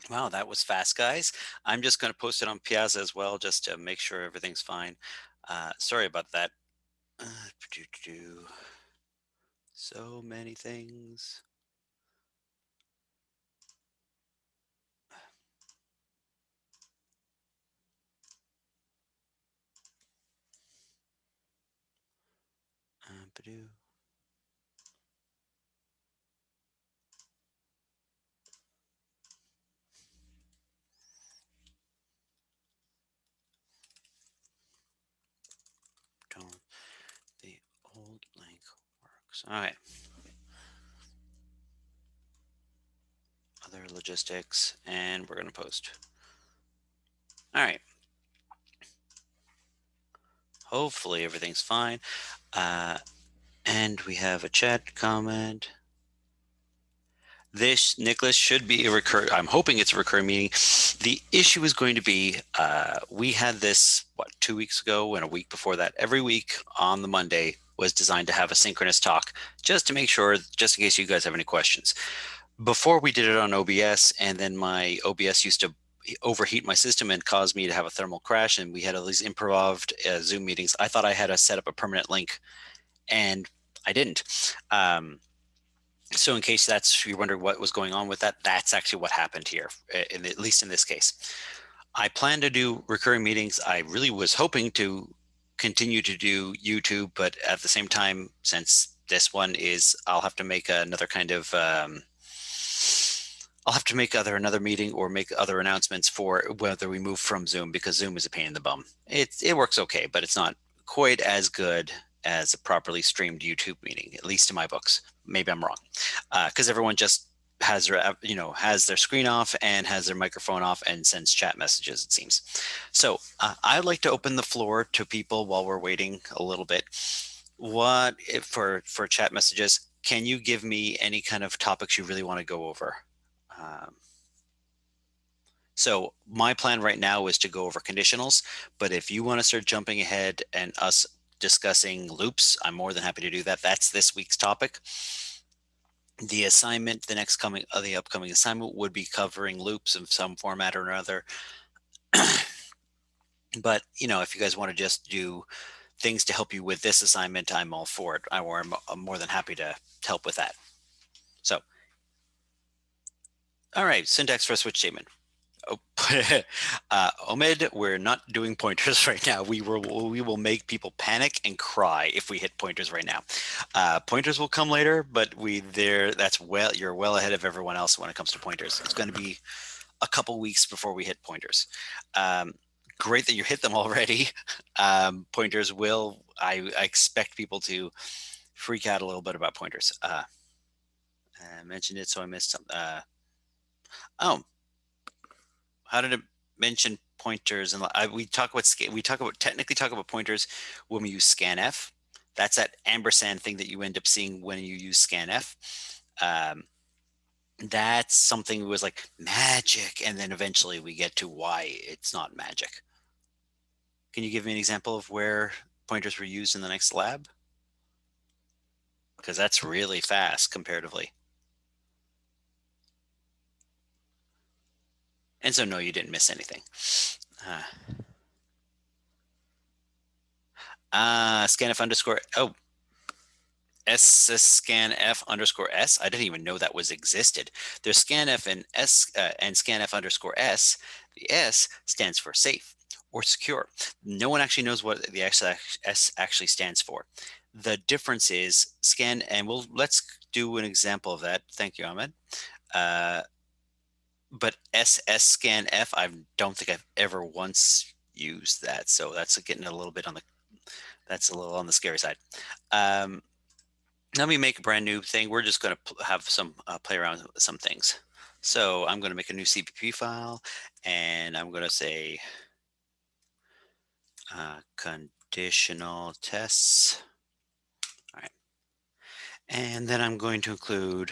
Wow, that was fast, guys. I'm just going to post it on Piazza as well, just to make sure everything's fine. Sorry about that. Do so many things. Ba-do. Don't the old link works? All right. Other logistics, and we're going to post. All right. Hopefully everything's fine. And we have a chat comment. This, Nicholas, should be a recur. I'm hoping it's a recurring meeting. The issue is going to be we had this, what, 2 weeks ago and a week before that. Every week on the Monday was designed to have a synchronous talk just to make sure, just in case you guys have any questions. Before we did it on OBS, and then my OBS used to overheat my system and cause me to have a thermal crash, and we had all these improvised Zoom meetings. I thought I had to set up a permanent link, and I didn't. So in case that's you're wondering what was going on with that, that's actually what happened here, at least in this case. I plan to do recurring meetings. I really was hoping to continue to do YouTube, but at the same time, since this one is, I'll have to make another kind of I'll have to make either another meeting or make other announcements for whether we move from Zoom, because Zoom is a pain in the bum. It works okay, but it's not quite as good as a properly streamed YouTube meeting, at least in my books. Maybe I'm wrong, because everyone just has their has their screen off and has their microphone off and sends chat messages, it seems. So I'd like to open the floor to people while we're waiting a little bit. What if for chat messages? Can you give me any kind of topics you really want to go over? Um, so my plan right now is to go over conditionals, but if you want to start jumping ahead and us discussing loops, I'm more than happy to do that. That's this week's topic. The assignment, the upcoming assignment would be covering loops of some format or another. But if you guys want to just do things to help you with this assignment, I'm all for it. I'm more than happy to help with that. So, all right, syntax for a switch statement. Oh, Omid, we're not doing pointers right now. We will make people panic and cry if we hit pointers right now. Pointers will come later, but you're well ahead of everyone else when it comes to pointers. It's going to be a couple weeks before we hit pointers. Great that you hit them already. Pointers I expect people to freak out a little bit about pointers. I mentioned it, so I missed some. Oh, how did it mention pointers? And we talk about technically talk about pointers when we use scanf. That's that ampersand thing that you end up seeing when you use scanf. That's something that was like magic, and then eventually we get to why it's not magic. Can you give me an example of where pointers were used in the next lab? Because that's really fast comparatively. And so no, you didn't miss anything. Scanf underscore scanf underscore s. I didn't even know that was existed. There's scanf and scanf underscore s. The s stands for safe or secure. No one actually knows what the s actually stands for. The difference is scan, and let's do an example of that. Thank you, Ahmed. But SS scan F, I don't think I've ever once used that. So that's getting a little bit that's a little on the scary side. Let me make a brand new thing. We're just going to have some play around with some things. So I'm going to make a new CPP file, and I'm going to say conditional tests. All right. And then I'm going to include,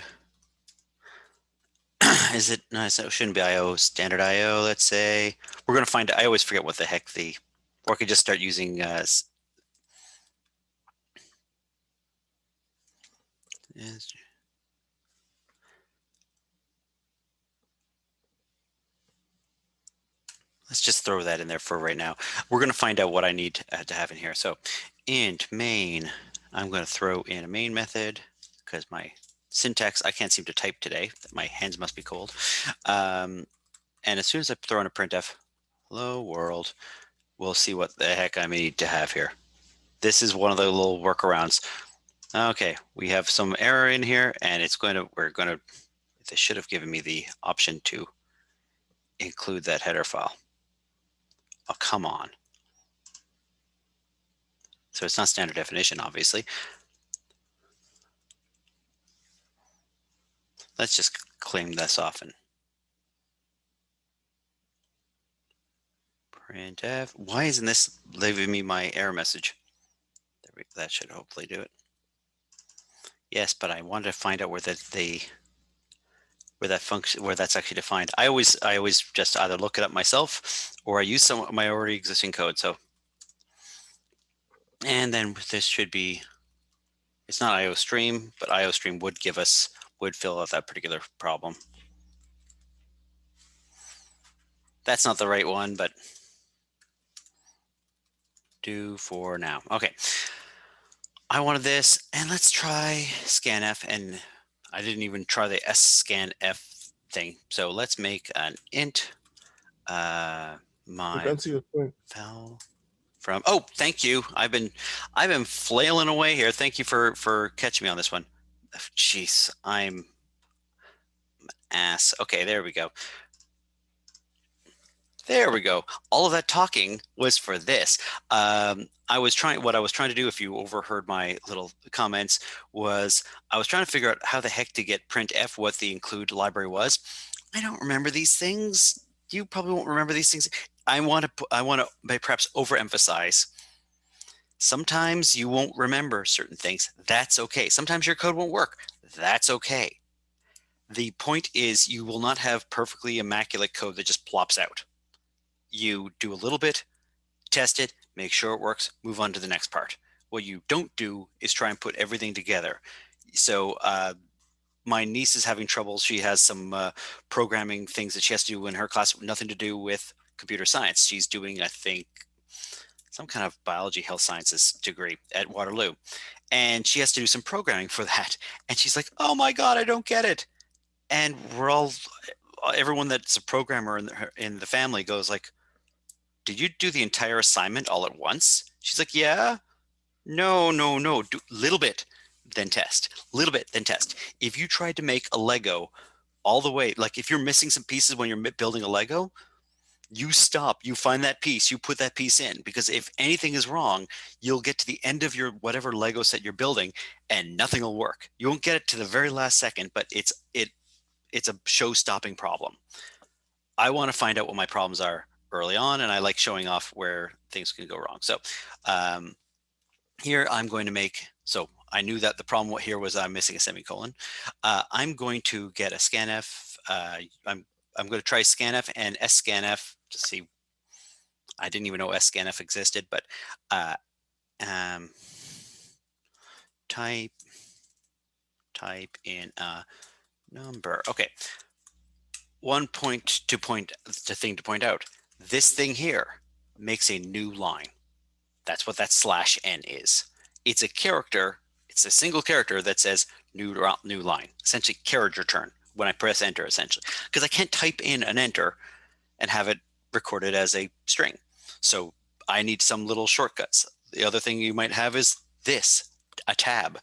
is it, no, so it shouldn't be IO, standard IO, let's say. We're going to find, I always forget what the heck or I could just start using let's just throw that in there for right now. We're going to find out what I need to have in here. So int main, I'm going to throw in a main method because my syntax, I can't seem to type today. My hands must be cold. And as soon as I throw in a printf, hello world, we'll see what the heck I need to have here. This is one of the little workarounds. Okay, we have some error in here, and this should have given me the option to include that header file. Oh, come on. So it's not standard definition, obviously. Let's just claim this off and printf. Why isn't this leaving me my error message? That should hopefully do it. Yes, but I wanted to find out where that's actually defined. I always just either look it up myself or I use some of my already existing code. So, and then this should be, it's not IOStream, but IOStream would fill out that particular problem. That's not the right one, but do for now. Okay. I wanted this, and let's try scanf, and I didn't even try the scanf thing. So let's make an int my val from. Oh, thank you. I've been flailing away here. Thank you for catching me on this one. Jeez, I'm ass. Okay, there we go. There we go. All of that talking was for this. What I was trying to do, if you overheard my little comments, was I was trying to figure out how the heck to get printf what the include library was. I don't remember these things. You probably won't remember these things. I want to perhaps overemphasize. Sometimes you won't remember certain things. That's okay. Sometimes your code won't work. That's okay. The point is you will not have perfectly immaculate code that just plops out. You do a little bit, test it, make sure it works, move on to the next part. What you don't do is try and put everything together. So my niece is having trouble. She has some programming things that she has to do in her class, nothing to do with computer science. She's doing, I think, some kind of biology, health sciences degree at Waterloo. And she has to do some programming for that. And she's like, oh my God, I don't get it. And everyone that's a programmer in the family goes like, did you do the entire assignment all at once? She's like, yeah. No, do little bit, then test. Little bit, then test. If you tried to make a Lego all the way, like if you're missing some pieces when you're building a Lego, you stop, you find that piece, you put that piece in, because if anything is wrong, you'll get to the end of your whatever Lego set you're building and nothing will work. You won't get it to the very last second, but it's a show-stopping problem. I want to find out what my problems are early on, and I like showing off where things can go wrong. So here I'm going to make, so I knew that the problem here was I'm missing a semicolon. I'm going to get a scanf. I'm going to try scanf and scanf to see. I didn't even know scanf existed, but type in a number. Okay. One thing to point out, this thing here makes a new line. That's what that /n is. It's a character. It's a single character that says new line, essentially carriage return when I press enter, essentially, because I can't type in an enter and have it recorded as a string. So I need some little shortcuts. The other thing you might have is this, a tab.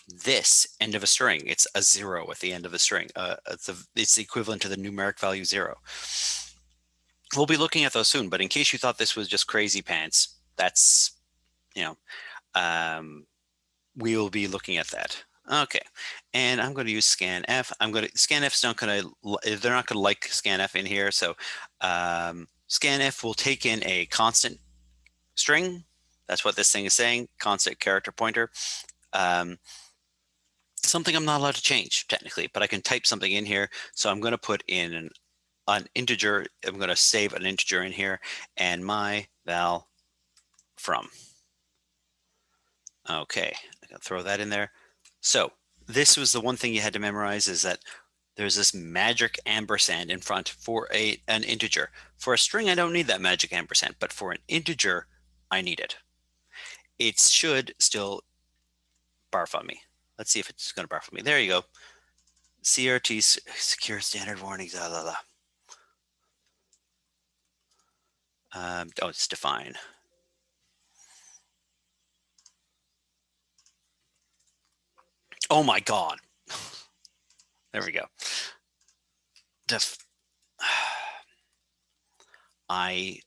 This end of a string, it's a 0 at the end of a string. It's the equivalent to the numeric value 0. We'll be looking at those soon, but in case you thought this was just crazy pants, that's, we will be looking at that. Okay, and I'm going to use scanf. Scanf's not going to, they're not going to like scanf in here, so scanf will take in a constant string. That's what this thing is saying, constant character pointer. Something I'm not allowed to change technically, but I can type something in here. So I'm going to put in an integer. I'm going to save an integer in here and my val from. Okay, I'm going to throw that in there. So this was the one thing you had to memorize, is that There's this magic ampersand in front for an integer. For a string, I don't need that magic ampersand, but for an integer, I need it. It should still barf on me. Let's see if it's going to barf on me. There you go. CRT, secure standard warnings, blah, blah, blah. Oh, it's define. Oh my God. There we go. I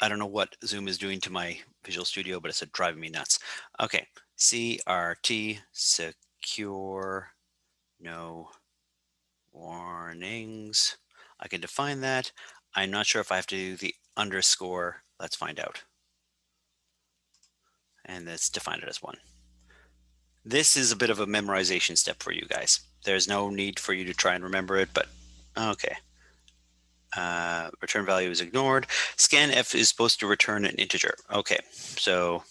don't know what Zoom is doing to my Visual Studio, but it's driving me nuts. Okay, CRT, secure, no warnings. I can define that. I'm not sure if I have to do the underscore. Let's find out. And let's define it as 1. This is a bit of a memorization step for you guys. There's no need for you to try and remember it, but okay. Return value is ignored. Scanf is supposed to return an integer. Okay, so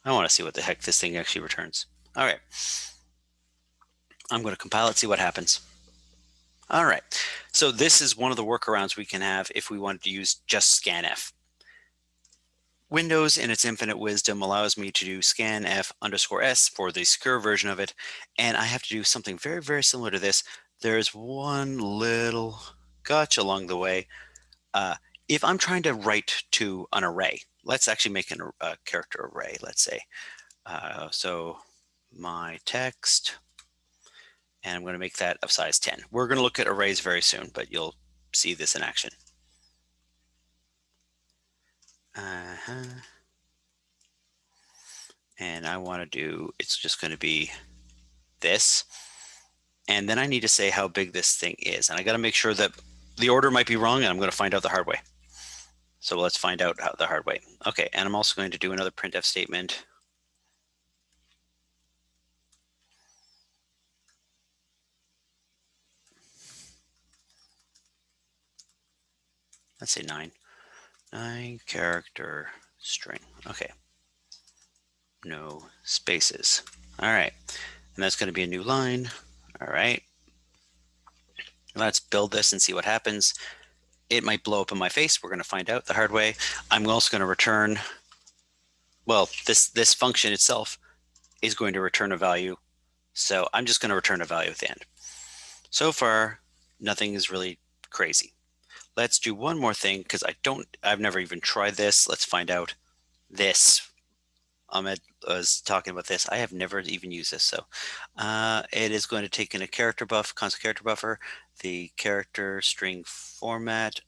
I want to see what the heck this thing actually returns. All right. I'm going to compile it, see what happens. All right. So this is one of the workarounds we can have if we wanted to use just scanf. Windows, in its infinite wisdom, allows me to do scanf_s for the secure version of it. And I have to do something very, very similar to this. There's one little gotcha along the way. If I'm trying to write to an array, let's actually make a character array, let's say. So my text, and I'm going to make that of size 10. We're going to look at arrays very soon, but you'll see this in action. And I want to do, it's just going to be this. And then I need to say how big this thing is. And I got to make sure that the order might be wrong, and I'm going to find out the hard way. So let's find out how the hard way. Okay, and I'm also going to do another printf statement. Let's say 9. 9 character string. Okay. No spaces. All right. And that's going to be a new line. All right. Let's build this and see what happens. It might blow up in my face. We're going to find out the hard way. I'm also going to return, well, this function itself is going to return a value. So I'm just going to return a value at the end. So far, nothing is really crazy. Let's do one more thing because I've never even tried this. Let's find out this. Ahmed was talking about this. I have never even used this. So it is going to take in a character buff, constant character buffer, the character string format.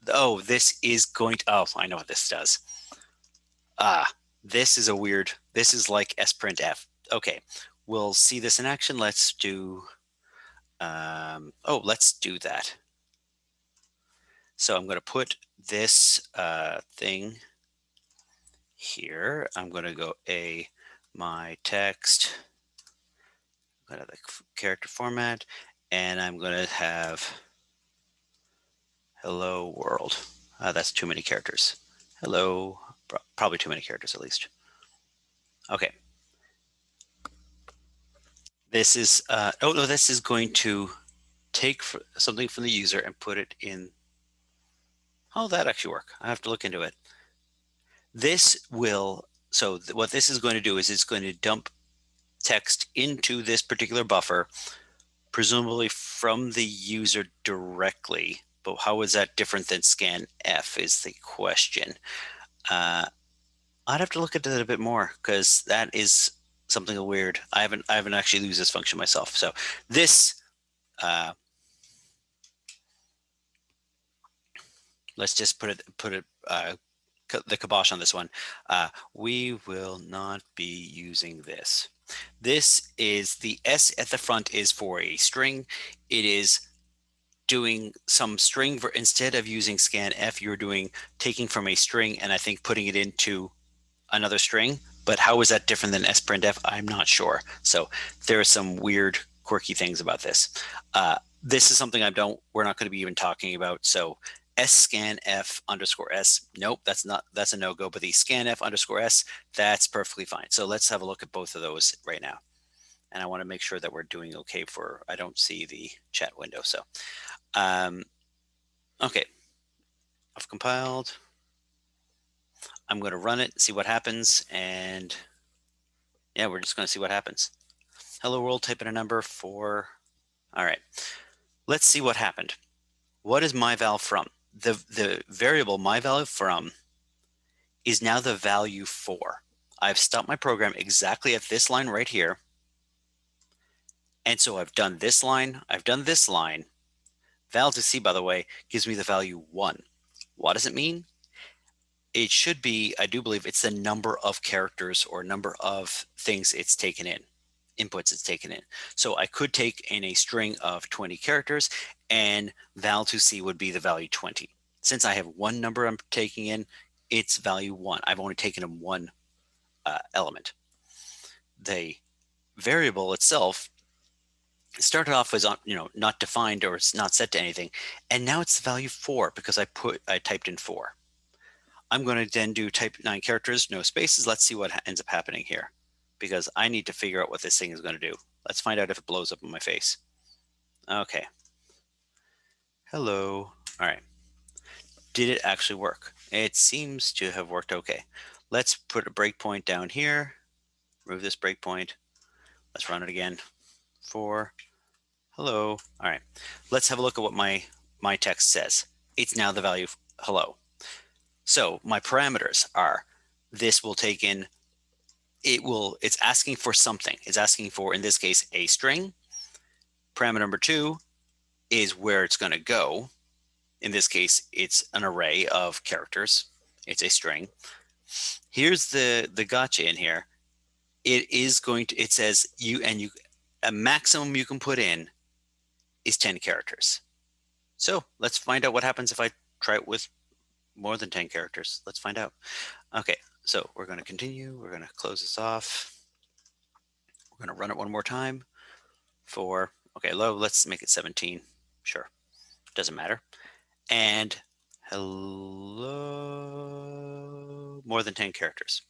Oh, this is going to, oh, I know what this does. This is a weird, this is like sprintf. Okay, we'll see this in action. Let's do, let's do that. So I'm going to put this thing here. I'm going to go my text, I'm going to have the character format, and I'm going to have hello world. That's too many characters. Hello, probably too many characters at least. Okay. This is, this is going to take something from the user and put it in. Oh, that actually work. I have to look into it. This will, so what this is going to do is it's going to dump text into this particular buffer, presumably from the user directly. But how is that different than scanf is the question. I'd have to look into that a bit more because that is something weird. I haven't actually used this function myself. So this, let's just put the kibosh on this one. We will not be using this. This is the S at the front is for a string. It is doing some string instead of using scanf, you're taking from a string and I think putting it into another string. But how is that different than sprintf? I'm not sure. So there are some weird, quirky things about this. This is something we're not going to be even talking about. So scanf underscore s, nope, that's a no-go, but the scanf underscore s, that's perfectly fine. So let's have a look at both of those right now. And I want to make sure that we're doing okay I don't see the chat window. So, okay, I've compiled. I'm going to run it, see what happens. And yeah, we're just going to see what happens. Hello world, type in a number 4. All right, let's see what happened. What is myval from? The variable myval from is now the value 4. I've stopped my program exactly at this line right here. And so I've done this line, I've done this line. Val to C, by the way, gives me the value 1. What does it mean? It should be, I do believe it's the number of characters or number of things it's taken in, inputs it's taken in. So I could take in a string of 20 characters and val to C would be the value 20. Since I have one number I'm taking in, it's value 1. I've only taken in one element. The variable itself started off as not defined or it's not set to anything, and now it's the value 4 because I typed in 4. I'm going to then do type 9 characters, no spaces. Let's see what ends up happening here because I need to figure out what this thing is going to do. Let's find out if it blows up in my face. Okay. Hello. All right. Did it actually work? It seems to have worked okay. Let's put a breakpoint down here. Remove this breakpoint. Let's run it again. 4. Hello. All right. Let's have a look at what my text says. It's now the value of hello. So my parameters are this will take in, it's asking for something. It's asking for, in this case, a string. Parameter number 2 is where it's going to go. In this case, it's an array of characters. It's a string. Here's the gotcha in here. It says a maximum you can put in is 10 characters. So let's find out what happens if I try it with more than 10 characters. Let's find out. Okay, so we're going to continue. We're going to close this off. We're going to run it one more time. 4. Okay, let's make it 17. Sure, doesn't matter. And hello, more than 10 characters.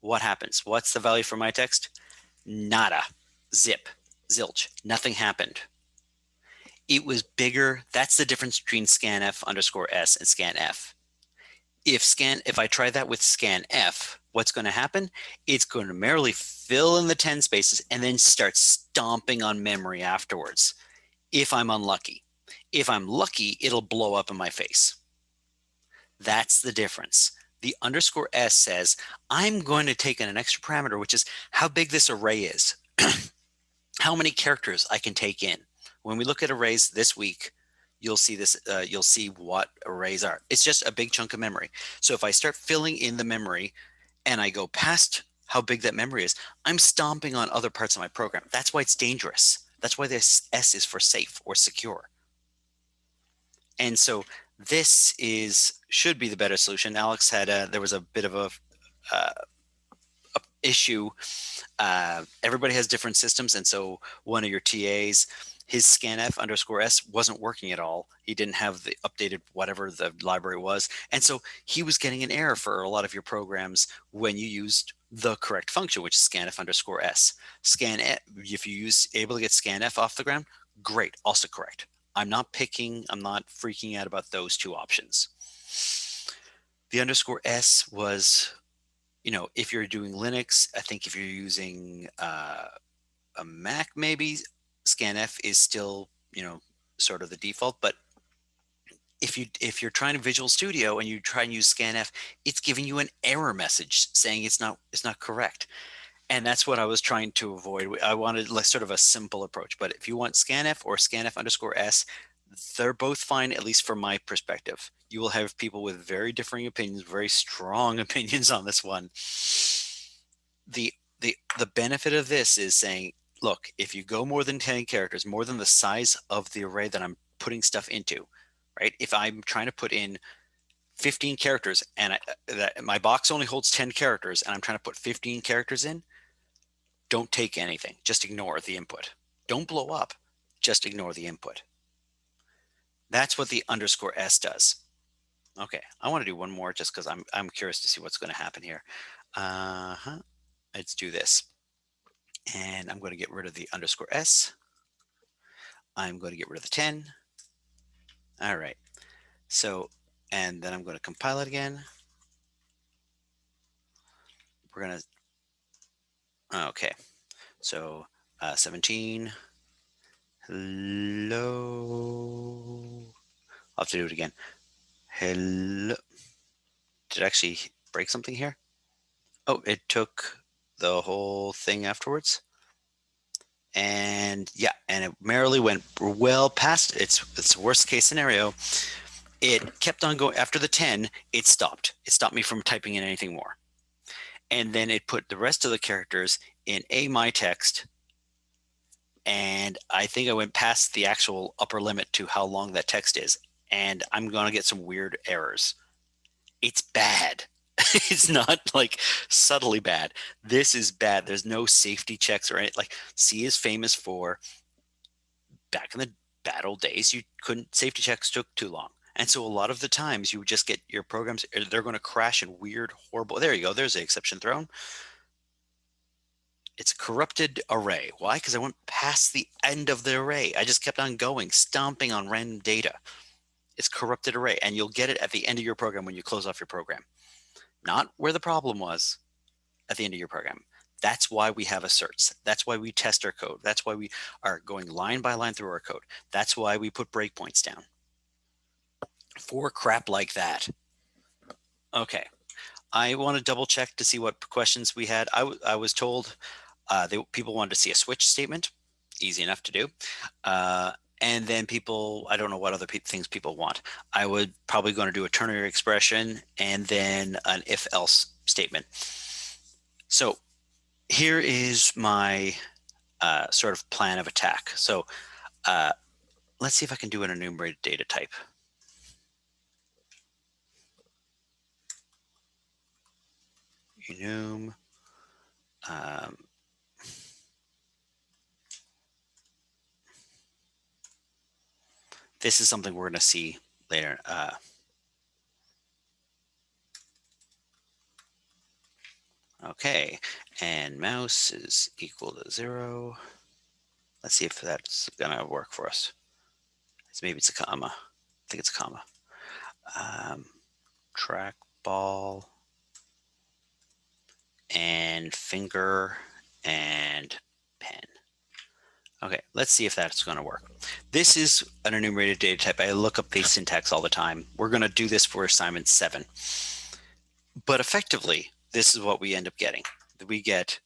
What happens? What's the value for my text? Nada, zip, zilch, nothing happened. It was bigger. That's the difference between scanf underscore s and scanf. If I try that with scanf, what's going to happen? It's going to merely fill in the 10 spaces and then start stomping on memory afterwards. If I'm unlucky. If I'm lucky, it'll blow up in my face. That's the difference. The underscore s says, I'm going to take in an extra parameter, which is how big this array is, how many characters I can take in. When we look at arrays this week, you'll see this. You'll see what arrays are. It's just a big chunk of memory. So if I start filling in the memory and I go past how big that memory is, I'm stomping on other parts of my program. That's why it's dangerous. That's why this S is for safe or secure. And so this should be the better solution. Alex had there was a bit of a issue. Everybody has different systems, and so one of your TAs, his scanf underscore s wasn't working at all. He didn't have the updated whatever the library was, and so he was getting an error for a lot of your programs when you used the correct function, which is scanf underscore s. If you able to get scanf off the ground, great, also correct. I'm not freaking out about those two options. The underscore s was, if you're doing Linux, I think if you're using a Mac, maybe scanf is still, sort of the default. But if you're trying to Visual Studio and you try and use scanf, it's giving you an error message saying it's not correct. And that's what I was trying to avoid. I wanted sort of a simple approach. But if you want scanf or scanf underscore s, they're both fine, at least from my perspective. You will have people with very differing opinions, very strong opinions on this one. The benefit of this is saying, look, if you go more than 10 characters, more than the size of the array that I'm putting stuff into, right? If I'm trying to put in 15 characters and my box only holds 10 characters and I'm trying to put 15 characters in, don't take anything. Just ignore the input. Don't blow up. Just ignore the input. That's what the underscore S does. Okay, I want to do one more just because I'm curious to see what's going to happen here. Let's do this. And I'm going to get rid of the underscore S. I'm going to get rid of the 10. All right. So, and then I'm going to compile it again. We're going to, okay. So 17. Hello. I'll have to do it again. Hello. Did it actually break something here? Oh, it took the whole thing afterwards. And yeah, and it merrily went well past its worst case scenario. It kept on going after the 10. It stopped. It stopped me from typing in anything more. And then it put the rest of the characters in a my text. And I think I went past the actual upper limit to how long that text is. And I'm going to get some weird errors. It's bad. It's not like subtly bad. This is bad. There's no safety checks or anything. Like C is famous for back in the bad old days, you couldn't safety checks took too long. And so a lot of the times you would just get your programs, they're going to crash in weird, horrible. There you go. There's the exception thrown. It's a corrupted array. Why? Because I went past the end of the array. I just kept on going, stomping on random data. It's corrupted array. And you'll get it at the end of your program when you close off your program. Not where the problem was, at the end of your program. That's why we have asserts. That's why we test our code. That's why we are going line by line through our code. That's why we put breakpoints down. For crap like that. Okay. I want to double check to see what questions we had. I was told people wanted to see a switch statement. Easy enough to do. And then people, I don't know what other things people want. I would probably going to do a ternary expression and then an if-else statement. So here is my sort of plan of attack. So let's see if I can do an enumerated data type. Enum. This is something we're going to see later. Okay, and mouse is equal to 0. Let's see if that's going to work for us. Maybe it's a comma. I think it's a comma. Trackball and finger and pen. Okay, let's see if that's going to work. This is an enumerated data type. I look up the syntax all the time. We're going to do this for assignment 7. But effectively, this is what we end up getting. We get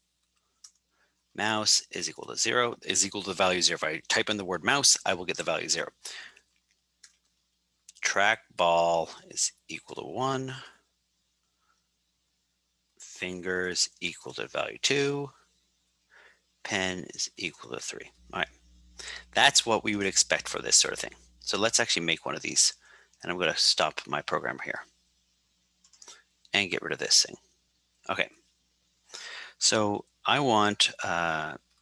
mouse is equal to 0 is equal to the value 0. If I type in the word mouse, I will get the value 0. Trackball is equal to 1. Fingers equal to value 2. Pen is equal to 3. All right. That's what we would expect for this sort of thing. So let's actually make one of these. And I'm going to stop my program here and get rid of this thing. Okay. So I want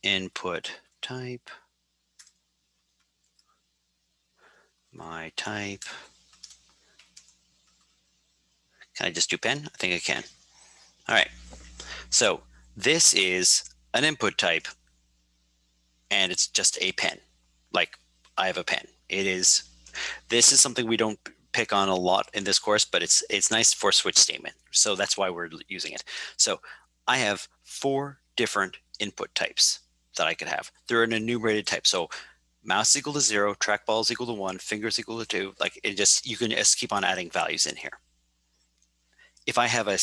input type, my type. Can I just do pen? I think I can. All right. So this is an input type, and it's just a pen. Like I have a pen. This is something we don't pick on a lot in this course, but it's nice for switch statement. So that's why we're using it. So I have 4 different input types that I could have. They're an enumerated type. So mouse equal to 0, trackball is equal to 1, fingers equal to 2. Like you can just keep on adding values in here. If I have a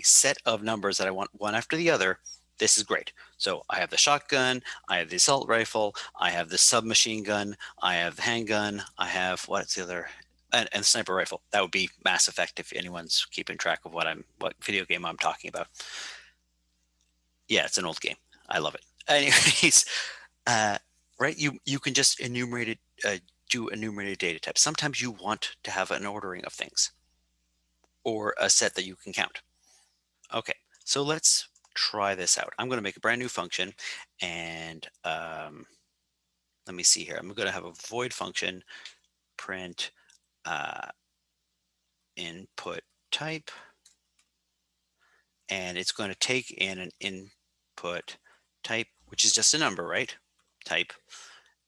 set of numbers that I want one after the other, this is great. So I have the shotgun, I have the assault rifle, I have the submachine gun, I have the handgun, I have what's the other, and sniper rifle. That would be Mass Effect if anyone's keeping track of what video game I'm talking about. Yeah, it's an old game. I love it. Anyways, right? You can just enumerate it, do enumerated data types. Sometimes you want to have an ordering of things or a set that you can count. Okay, so let's try this out. I'm going to make a brand new function, and let me see here. I'm going to have a void function print input type, and it's going to take in an input type, which is just a number, right? Type.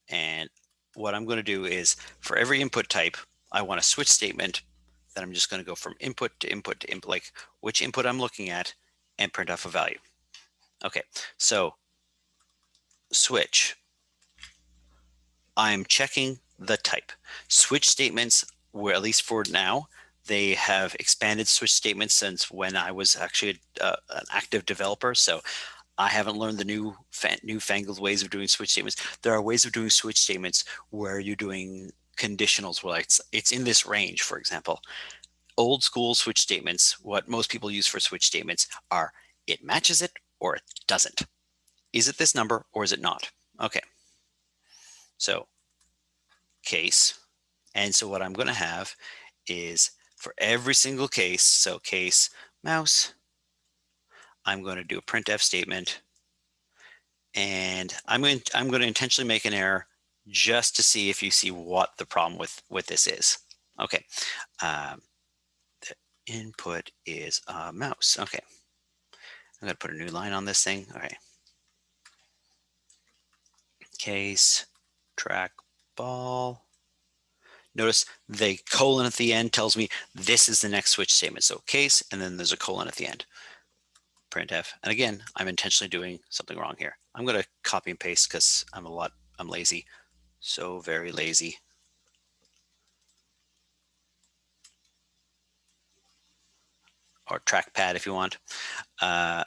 And what I'm going to do is for every input type, I want a switch statement that I'm just going to go from input to input to input, like which input I'm looking at, and print off a value. Okay, so switch, I'm checking the type. Switch statements, were at least for now, they have expanded switch statements since when I was actually an active developer. So I haven't learned the newfangled ways of doing switch statements. There are ways of doing switch statements where you're doing conditionals, where it's in this range, for example. Old school switch statements, what most people use for switch statements are it matches it or it doesn't. Is it this number or is it not? Okay. So case. And so what I'm going to have is for every single case, so case mouse, I'm going to do a printf statement, and I'm going to intentionally make an error just to see if you see what the problem with this is. Okay, the input is a mouse. Okay, I'm going to put a new line on this thing. Okay, case trackball. Notice the colon at the end tells me this is the next switch statement. So case, and then there's a colon at the end. Printf. And again, I'm intentionally doing something wrong here. I'm going to copy and paste because I'm lazy. So very lazy. Or trackpad if you want. And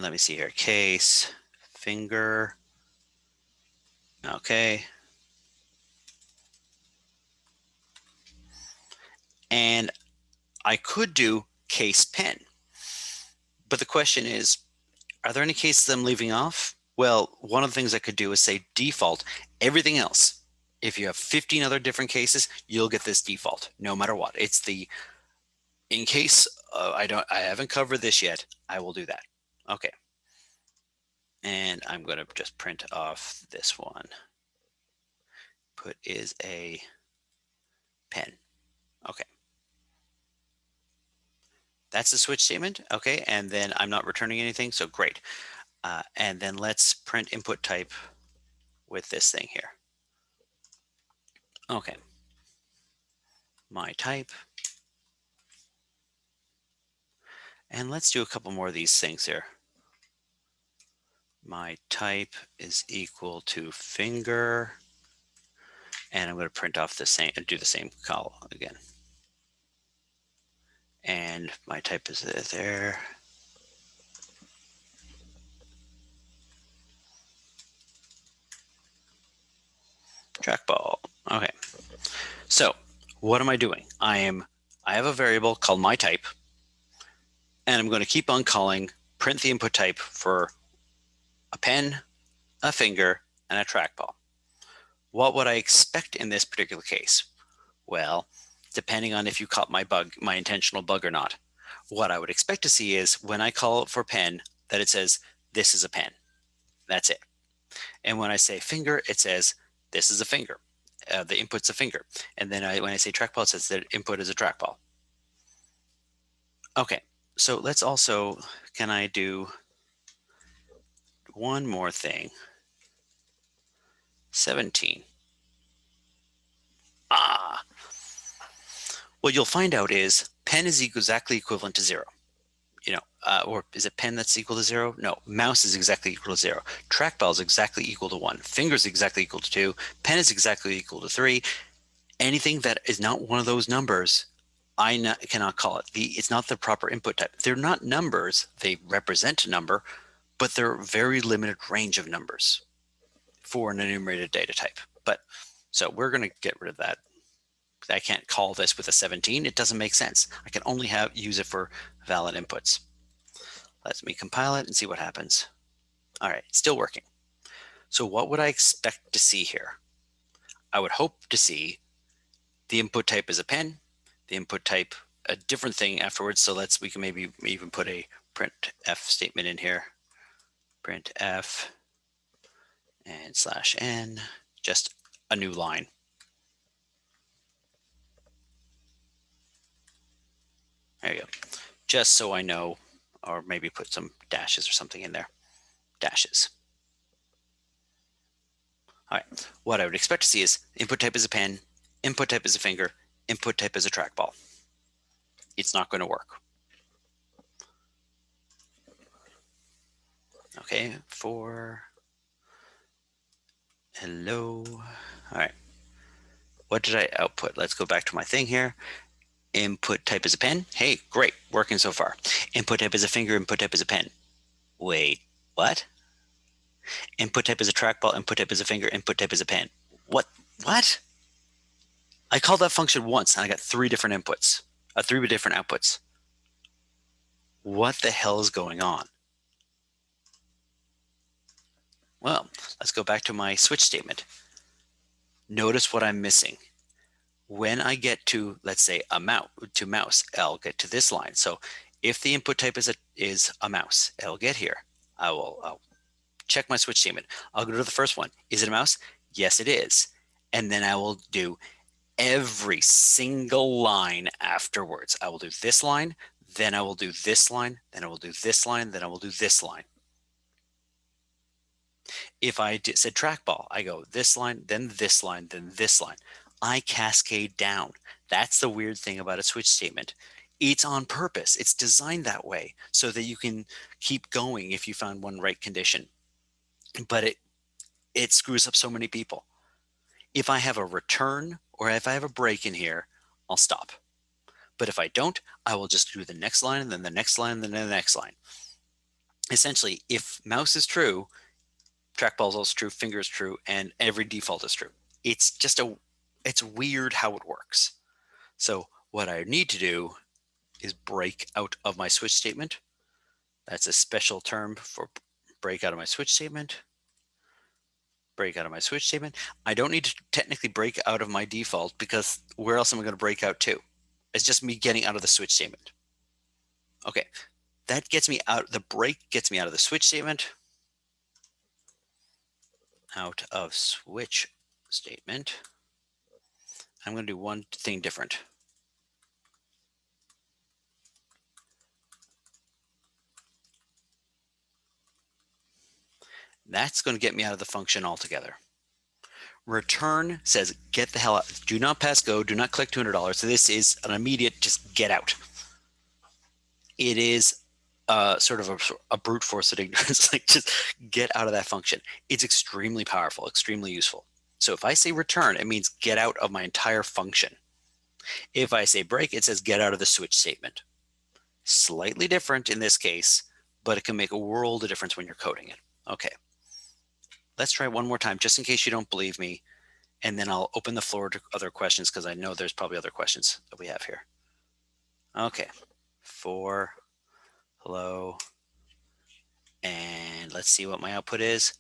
let me see here. Case, finger. Okay. And I could do case pen. But the question is, are there any cases I'm leaving off? Well, one of the things I could do is say default everything else. If you have 15 other different cases, you'll get this default no matter what. It's the, in case I haven't covered this yet, I will do that. Okay. And I'm going to just print off this one. Put is a pen. Okay. That's the switch statement. Okay. And then I'm not returning anything. So great. And then let's print input type with this thing here. Okay. My type. And let's do a couple more of these things here. My type is equal to finger. And I'm going to print off the same and do the same call again. And my type is there. Trackball. Okay. So what am I doing? I have a variable called my type, and I'm going to keep on calling print the input type for a pen, a finger, and a trackball. What would I expect in this particular case? Well, depending on if you caught my intentional bug or not, what I would expect to see is when I call it for pen, that it says this is a pen. That's it. And when I say finger, it says this is a finger. The input's a finger. And then when I say trackball, it says that input is a trackball. Okay, so let's also, can I do one more thing? 17. What you'll find out is pen is exactly equivalent to 0. Or is it pen that's equal to 0? No, mouse is exactly equal to 0. Trackball is exactly equal to 1. Finger is exactly equal to 2. Pen is exactly equal to 3. Anything that is not one of those numbers, I cannot call it. It's not the proper input type. They're not numbers. They represent a number, but they're a very limited range of numbers for an enumerated data type. But so we're going to get rid of that. I can't call this with a 17. It doesn't make sense. I can only use it for valid inputs. Let me compile it and see what happens. All right, it's still working. So what would I expect to see here? I would hope to see the input type is a pen, the input type a different thing afterwards. So we can maybe even put a printf statement in here. Printf and /n, just a new line. There you go. Just so I know, or maybe put some dashes or something in there. Dashes. All right. What I would expect to see is input type is a pen, input type is a finger, input type is a trackball. It's not going to work. Okay, hello. All right. What did I output? Let's go back to my thing here. Input type is a pen. Hey, great, working so far. Input type is a finger, input type is a pen. Wait, what? Input type is a trackball, input type is a finger, input type is a pen. What? I called that function once and I got three different inputs, three different outputs. What the hell is going on? Well, let's go back to my switch statement. Notice what I'm missing. When I get to, let's say, mouse, I'll get to this line. So if the input type is a mouse, I'll get here. I'll check my switch statement. I'll go to the first one. Is it a mouse? Yes, it is. And then I will do every single line afterwards. I will do this line, then I will do this line, then I will do this line, then I will do this line. If I said trackball, I go this line, then this line, then this line. I cascade down. That's the weird thing about a switch statement. It's on purpose. It's designed that way so that you can keep going if you found one right condition. But it screws up so many people. If I have a return or if I have a break in here, I'll stop. But if I don't, I will just do the next line, and then the next line, and then the next line. Essentially, if mouse is true, trackball is also true, finger is true, and every default is true. It's just it's weird how it works. So what I need to do is break out of my switch statement. That's a special term for break out of my switch statement. Break out of my switch statement. I don't need to technically break out of my default because where else am I going to break out to? It's just me getting out of the switch statement. Okay, that gets me out. The break gets me out of the switch statement. Out of switch statement. I'm going to do one thing different. That's going to get me out of the function altogether. Return says get the hell out. Do not pass go. Do not click $200. So this is an immediate just get out. It is sort of a brute force of ignorance. Like just get out of that function. It's extremely powerful, extremely useful. So if I say return, it means get out of my entire function. If I say break, it says get out of the switch statement. Slightly different in this case, but it can make a world of difference when you're coding it. Okay. Let's try one more time, just in case you don't believe me, and then I'll open the floor to other questions because I know there's probably other questions that we have here. Okay. Hello. And let's see what my output is.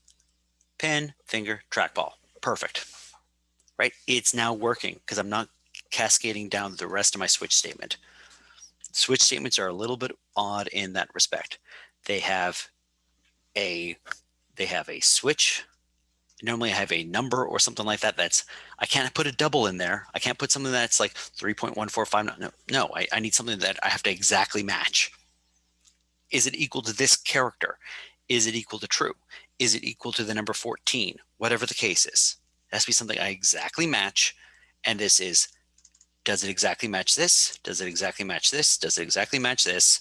Pen, finger, trackball. Perfect. Right? It's now working because I'm not cascading down the rest of my switch statement. Switch statements are a little bit odd in that respect. They have a switch. Normally I have a number or something like that. I can't put a double in there. I can't put something that's like 3.145. No, I need something that I have to exactly match. Is it equal to this character? Is it equal to true? Is it equal to the number 14? Whatever the case is. It has to be something I exactly match. And this is, does it exactly match this? Does it exactly match this? Does it exactly match this?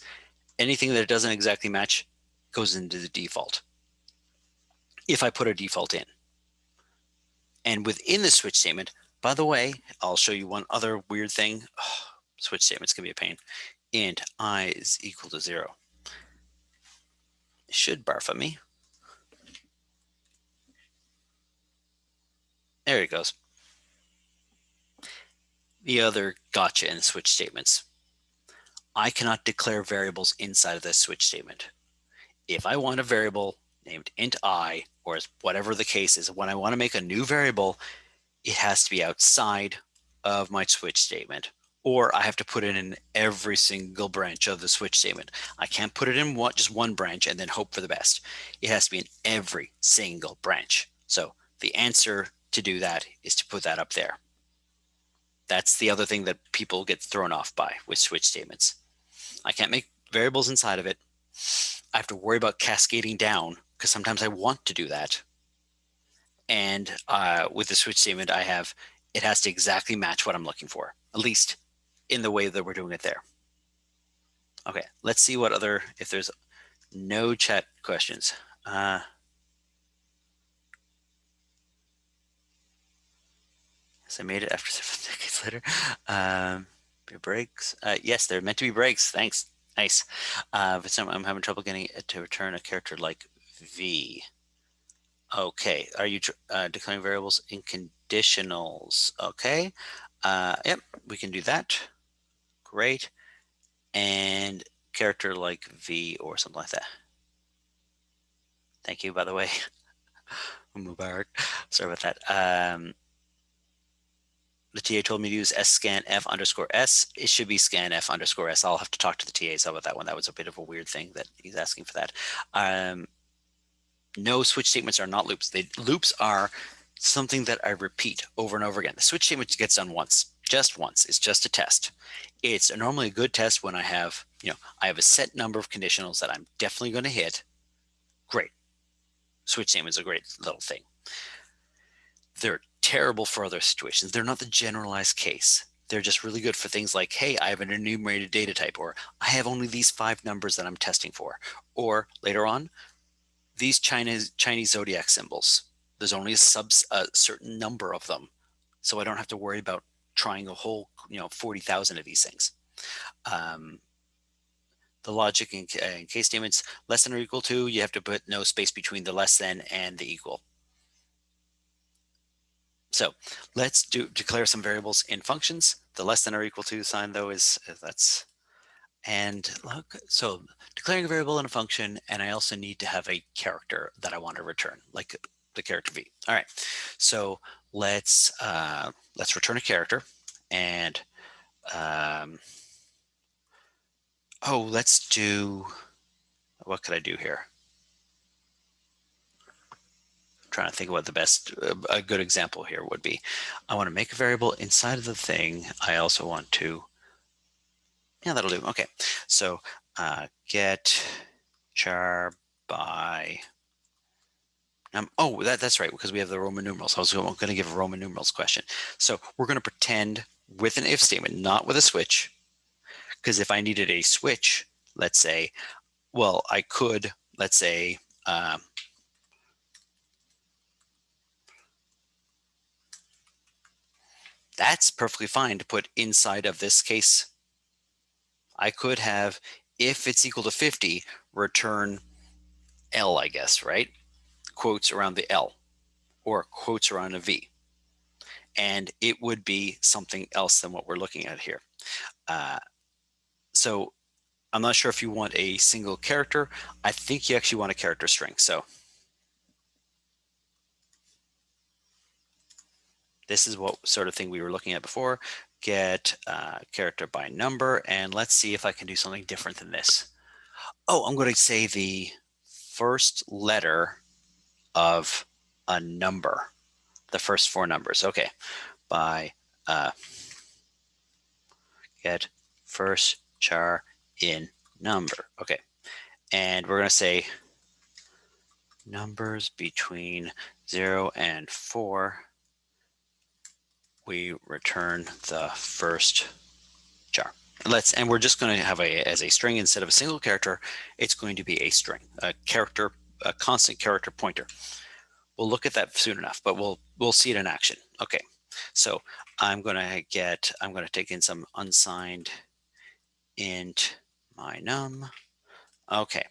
Anything that it doesn't exactly match goes into the default. If I put a default in. And within the switch statement, by the way, I'll show you one other weird thing. Oh, switch statements can be a pain. Int I is equal to 0. It should barf at me. There it goes. The other gotcha in switch statements. I cannot declare variables inside of this switch statement. If I want a variable named int I, or whatever the case is, when I want to make a new variable, it has to be outside of my switch statement, or I have to put it in every single branch of the switch statement. I can't put it in just one branch and then hope for the best. It has to be in every single branch. So the answer to do that is to put that up there. That's the other thing that people get thrown off by with switch statements. I can't make variables inside of it. I have to worry about cascading down because sometimes I want to do that. And with the switch statement, it has to exactly match what I'm looking for, at least in the way that we're doing it there. Okay, let's see if there's no chat questions. Yes, I made it after 7 decades later. Breaks. Yes, they're meant to be breaks. Thanks. Nice. But I'm having trouble getting it to return a character like V. Okay. Are you declaring variables in conditionals? Okay. Yep, we can do that. Great. And character like V or something like that. Thank you, by the way. Mubarak. Sorry about that. The TA told me to use scanf_s. It should be scanf_s. I'll have to talk to the TAs about that one. That was a bit of a weird thing that he's asking for that. No, switch statements are not loops. Loops are something that I repeat over and over again. The switch statement gets done once, just once. It's just a test. It's normally a good test when I have a set number of conditionals that I'm definitely going to hit. Great. Switch statement is a great little thing. They're terrible for other situations. They're not the generalized case. They're just really good for things like, hey, I have an enumerated data type, or I have only these 5 numbers that I'm testing for. Or later on, these Chinese zodiac symbols. There's only a certain number of them. So I don't have to worry about trying a whole 40,000 of these things. The logic in case statements, less than or equal to, you have to put no space between the less than and the equal. So let's declare some variables in functions. The less than or equal to sign, though, and look, so declaring a variable in a function, and I also need to have a character that I want to return, like the character V. All right, so let's return a character, and let's do, what could I do here? Trying to think of what the best, a good example here would be. I want to make a variable inside of the thing. I also want to, yeah, that'll do. Okay, so get char by, that's right, because we have the Roman numerals. I was going to give a Roman numerals question. So we're going to pretend with an if statement, not with a switch, because if I needed a switch, let's say, well, I could, let's say, that's perfectly fine to put inside of this case. I could have, if it's equal to 50, return L, I guess, right? Quotes around the L, or quotes around a V. And it would be something else than what we're looking at here. So I'm not sure if you want a single character. I think you actually want a character string. So this is what sort of thing we were looking at before. Get character by number, and let's see if I can do something different than this. Oh, I'm going to say the first letter of a number, the first 4 numbers. Okay, by get first char in number. Okay, and we're going to say numbers between 0 and 4. We return the first char. And we're just going to have as a string instead of a single character. It's going to be a string, a constant character pointer. We'll look at that soon enough, but we'll see it in action. Okay, so I'm going to take in some unsigned int my num. Okay,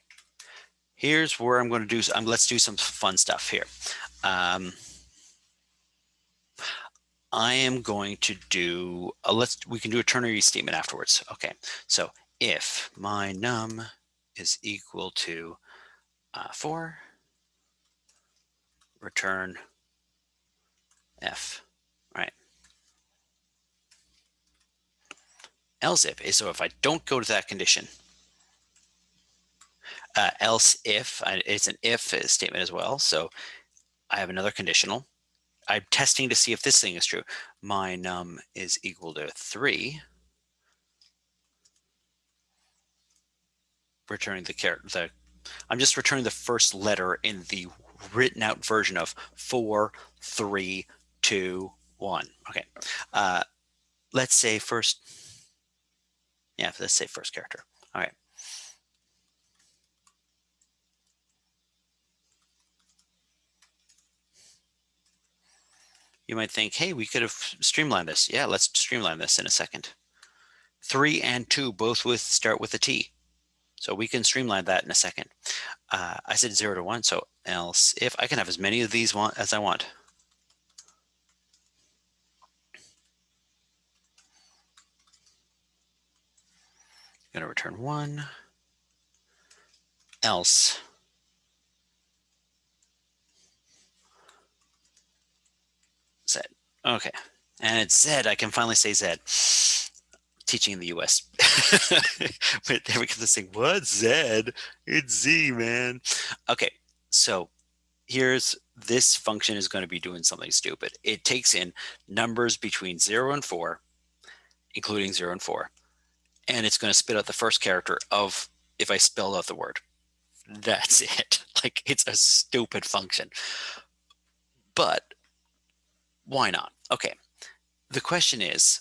here's where I'm going to do. Let's do some fun stuff here. I am going to do we can do a ternary statement afterwards. Okay, so if my num is equal to 4, return f, right? Else if, so if I don't go to that condition, else if, it's an if statement as well. So I have another conditional. I'm testing to see if this thing is true. My num is equal to 3. returning the character. I'm just returning the first letter in the written out version of 4, 3, 2, 1. Okay. Let's say first. Yeah, let's say first character. All right. You might think, hey, we could have streamlined this. Yeah, let's streamline this in a second. 3 and 2 both start with a T. So we can streamline that in a second. I said 0 to 1, so else if I can have as many of these as I want. I'm going to return 1, else Z. Okay, and it's Z. I can finally say Z. Teaching in the US. But then we get this thing, what Z? It's Z, man. Okay, so here's this function is going to be doing something stupid. It takes in numbers between 0 and 4, including 0 and 4, and it's going to spit out the first character of if I spelled out the word. That's it. Like, it's a stupid function. But why not? Okay, the question is,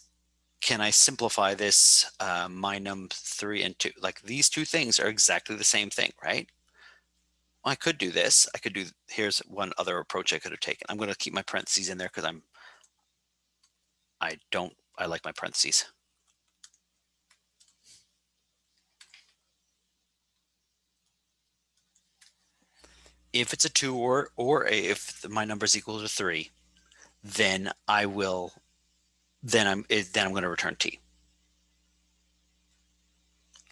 can I simplify this my num3 and 2? Like, these two things are exactly the same thing, right? I could do this. I could do, here's one other approach I could have taken. I'm going to keep my parentheses in there because I like my parentheses. If it's a 2 or if my number is equal to 3, then I'm going to return T.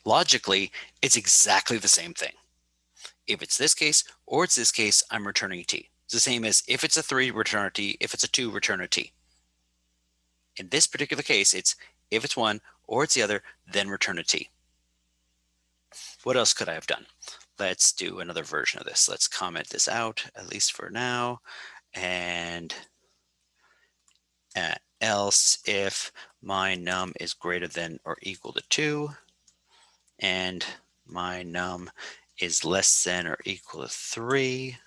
Logically, it's exactly the same thing. If it's this case or it's this case, I'm returning T. It's the same as if it's a 3, return a T. If it's a 2, return a T. In this particular case, it's if it's one or it's the other, then return a T. What else could I have done? Let's do another version of this. Let's comment this out, at least for now. And else if my num is greater than or equal to 2, and my num is less than or equal to 3,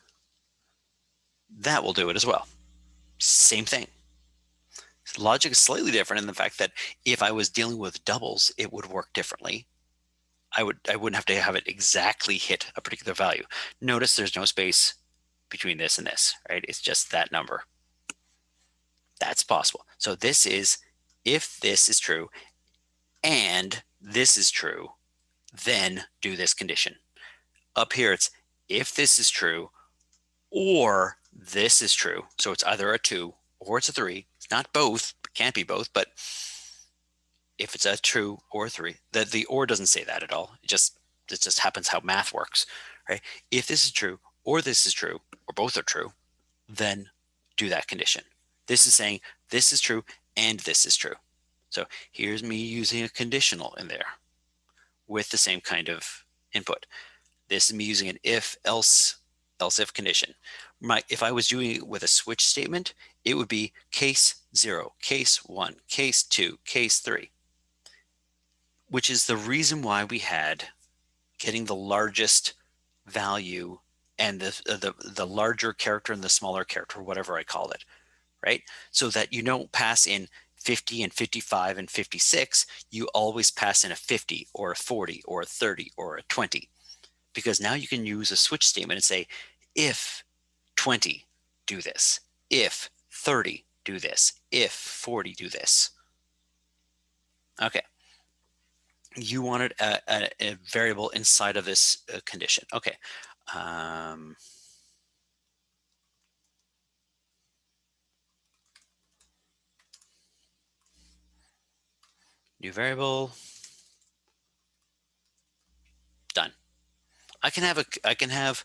that will do it as well. Same thing. Logic is slightly different in the fact that if I was dealing with doubles, it would work differently. I wouldn't have to have it exactly hit a particular value. Notice there's no space between this and this, right? It's just that number. That's possible. So this is if this is true and this is true, then do this condition. Up here, it's if this is true or this is true. So it's either a 2 or it's a 3. It's not both. It can't be both, but if it's a true or a 3, the or doesn't say that at all. It just happens how math works, right? If this is true or this is true or both are true, then do that condition. This is saying this is true and this is true. So here's me using a conditional in there with the same kind of input. This is me using an if else if condition. If I was doing it with a switch statement, it would be case 0, case 1, case 2, case 3, which is the reason why we had getting the largest value and the larger character and the smaller character, whatever I call it, right? So that you don't pass in 50 and 55 and 56, you always pass in a 50 or a 40 or a 30 or a 20. Because now you can use a switch statement and say, if 20, do this. If 30, do this. If 40, do this. Okay. You wanted a variable inside of this condition. Okay. New variable. Done. I can have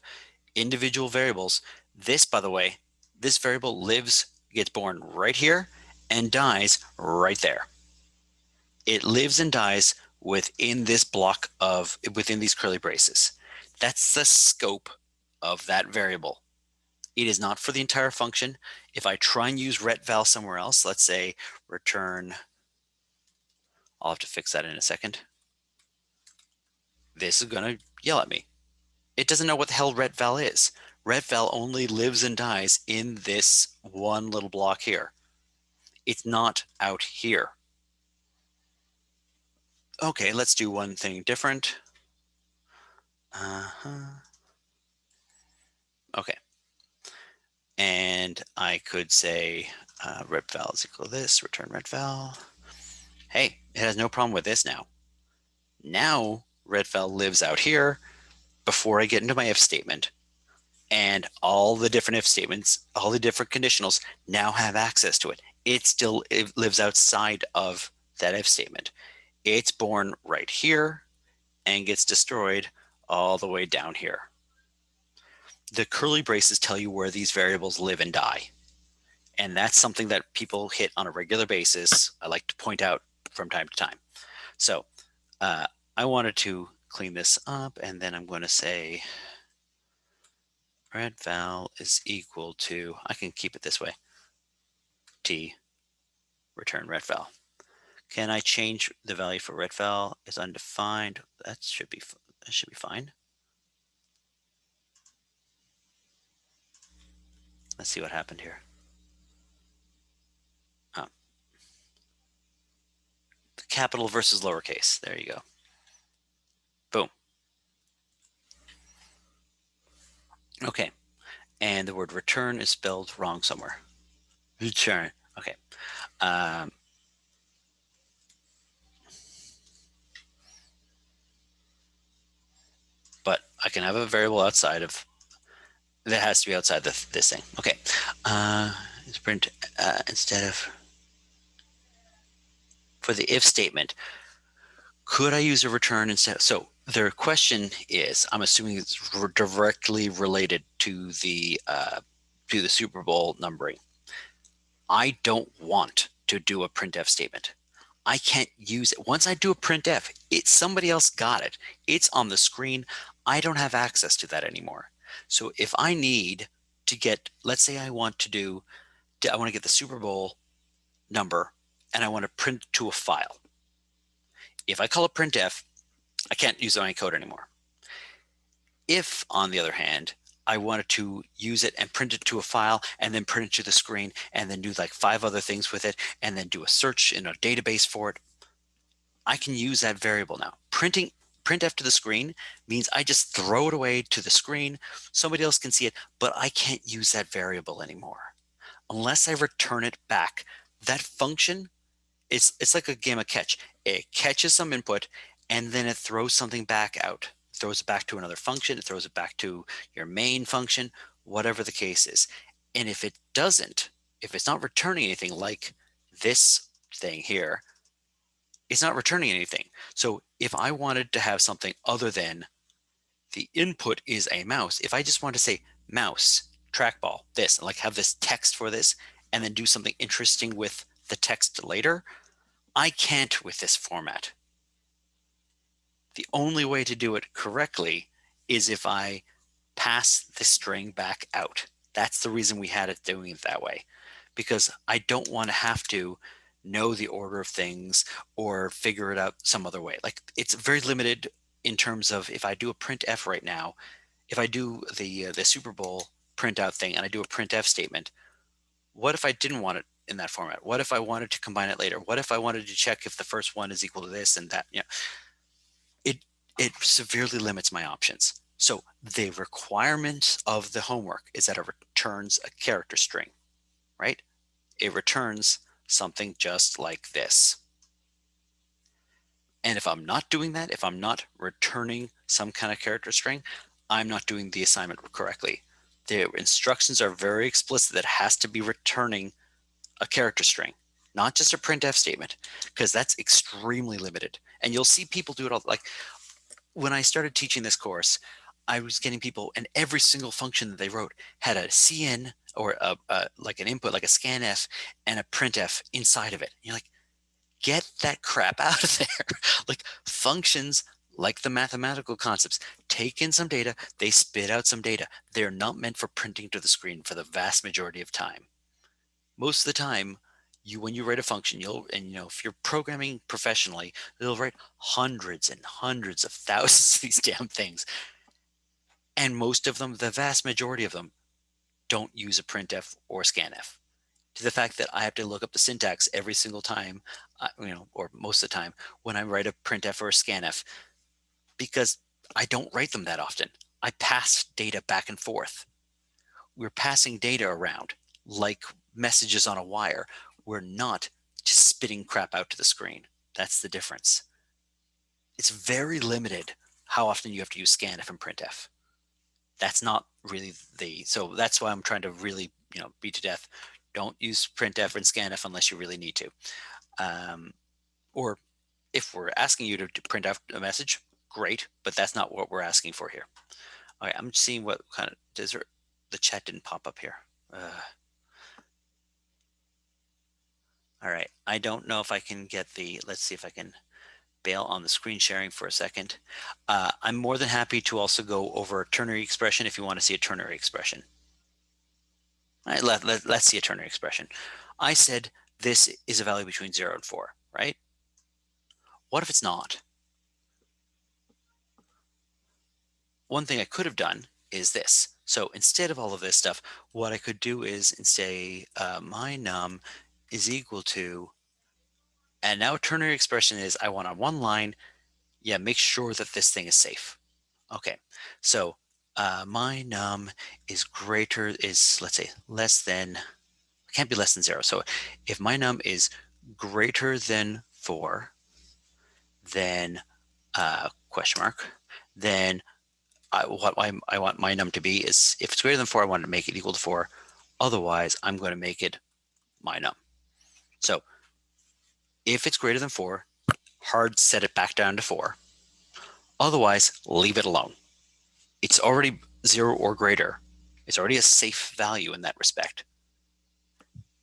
individual variables. This, by the way, this variable gets born right here and dies right there. It lives and dies within this block within these curly braces. That's the scope of that variable. It is not for the entire function. If I try and use retval somewhere else, let's say return, I'll have to fix that in a second. This is going to yell at me. It doesn't know what the hell ret val is. Ret val only lives and dies in this one little block here. It's not out here. Okay, let's do one thing different. Okay. And I could say ret val is equal to this, return ret val. Hey, it has no problem with this now. Now ret val lives out here before I get into my if statement. And all the different if statements, all the different conditionals now have access to it. It lives outside of that if statement. It's born right here and gets destroyed all the way down here. The curly braces tell you where these variables live and die. And that's something that people hit on a regular basis. I like to point out from time to time. So I wanted to clean this up, and then I'm going to say ret val is equal to, I can keep it this way, t return ret val. Can I change the value for ret val is undefined? That should be fine. Let's see what happened here. Capital versus lowercase. There you go. Boom. Okay. And the word return is spelled wrong somewhere. Return. Okay. But I can have a variable outside of, that has to be outside this thing. Okay. Let's print instead of, for the if statement, could I use a return instead? So their question is, I'm assuming it's directly related to the Super Bowl numbering. I don't want to do a printf statement. I can't use it. Once I do a printf, somebody else got it. It's on the screen. I don't have access to that anymore. So if I need to get, let's say I want to get the Super Bowl number and I want to print to a file. If I call it printf, I can't use my code anymore. If, on the other hand, I wanted to use it and print it to a file and then print it to the screen and then do like 5 other things with it and then do a search in a database for it, I can use that variable now. Printf to the screen means I just throw it away to the screen. Somebody else can see it, but I can't use that variable anymore unless I return it back. That function, it's like a game of catch. It catches some input and then it throws something back out. It throws it back to another function. It throws it back to your main function, whatever the case is. And if it doesn't, if it's not returning anything like this thing here, it's not returning anything. So if I wanted to have something other than the input is a mouse, if I just want to say mouse, trackball, this, and like have this text for this, and then do something interesting with the text later, I can't with this format. The only way to do it correctly is if I pass the string back out. That's the reason we had it doing it that way, because I don't want to have to know the order of things or figure it out some other way. Like, it's very limited in terms of, if I do a printf right now, if I do the Super Bowl printout thing and I do a printf statement, what if I didn't want it in that format? What if I wanted to combine it later? What if I wanted to check if the first one is equal to this and that? It severely limits my options. So the requirement of the homework is that it returns a character string, right? It returns something just like this. And if I'm not doing that, if I'm not returning some kind of character string, I'm not doing the assignment correctly. The instructions are very explicit that it has to be returning a character string, not just a printf statement, because that's extremely limited. And you'll see people do it all. Like, when I started teaching this course, I was getting people, and every single function that they wrote had a cn or like an input, like a scanf and a printf inside of it. And you're like, get that crap out of there. Like, functions, like the mathematical concepts, take in some data, they spit out some data. They're not meant for printing to the screen for the vast majority of time. Most of the time, when you write a function, if you're programming professionally, you'll write hundreds and hundreds of thousands of these damn things. And most of them, the vast majority of them, don't use a printf or scanf. To the fact that I have to look up the syntax every single time, or most of the time when I write a printf or a scanf, because I don't write them that often. I pass data back and forth. We're passing data around like messages on a wire. We're not just spitting crap out to the screen. That's the difference. It's very limited how often you have to use scanf and printf. That's not really so that's why I'm trying to really, beat to death. Don't use printf and scanf unless you really need to. Or if we're asking you to print out a message, great, but that's not what we're asking for here. All right, I'm seeing what kind of, the chat didn't pop up here. All right, I don't know if I can get let's see if I can bail on the screen sharing for a second. I'm more than happy to also go over a ternary expression if you want to see a ternary expression. All right, let's see a ternary expression. I said this is a value between 0 and 4, right? What if it's not? One thing I could have done is this. So instead of all of this stuff, what I could do is say my num is equal to, and now a ternary expression is I want on one line, make sure that this thing is safe. Okay, so my num is let's say less than, can't be less than 0. So if my num is greater than 4, then question mark, then what I want my num to be is, if it's greater than 4, I want to make it equal to 4. Otherwise, I'm going to make it my num. So if it's greater than 4, hard set it back down to 4. Otherwise, leave it alone. It's already 0 or greater. It's already a safe value in that respect.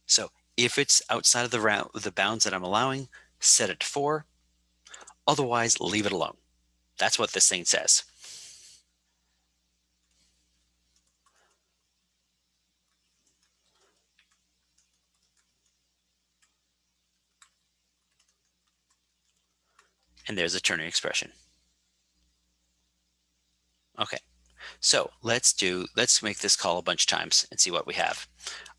So if it's outside of the bounds that I'm allowing, set it to 4. Otherwise, leave it alone. That's what this thing says. And there's a ternary expression. Okay, so let's make this call a bunch of times and see what we have.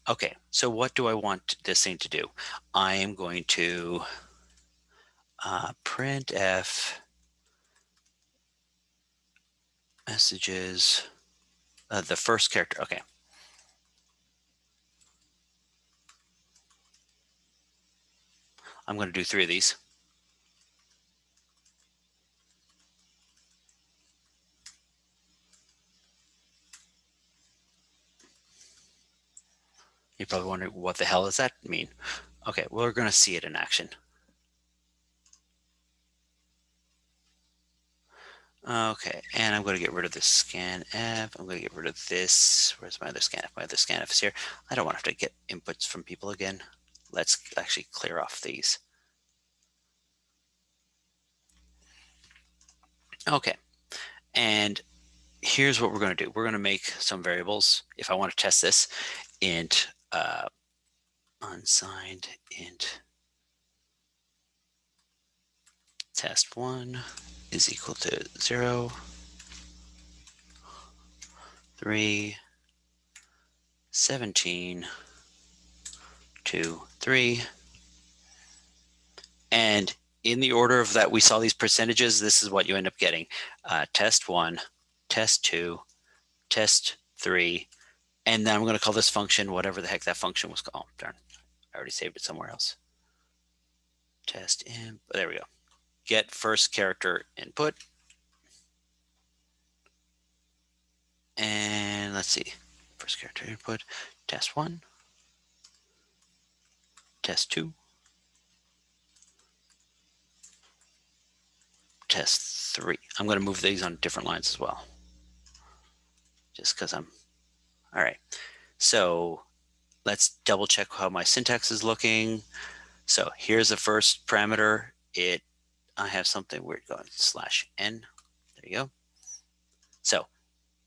Okay, so what do I want this thing to do? I am going to printf messages, the first character. Okay. I'm going to do 3 of these. You're probably wondering, what the hell does that mean? Okay, well, we're going to see it in action. Okay, and I'm going to get rid of this scanf. I'm going to get rid of this. Where's my other scanf? My other scanf is here. I don't want to have to get inputs from people again. Let's actually clear off these. Okay, and here's what we're going to do. We're going to make some variables. If I want to test this, int unsigned int test1 is equal to 0, 3, 17, 2, 3. And in the order of that we saw these percentages, this is what you end up getting. Test1, test2, test3, and then I'm going to call this function whatever the heck that function was called. Oh, darn, I already saved it somewhere else. Test in, there we go. Get first character input. And let's see, first character input, test1, test2, test3. I'm going to move these on different lines as well, just because I'm, all right. So let's double check how my syntax is looking. So here's the first parameter. I have something weird going, /n. There you go. So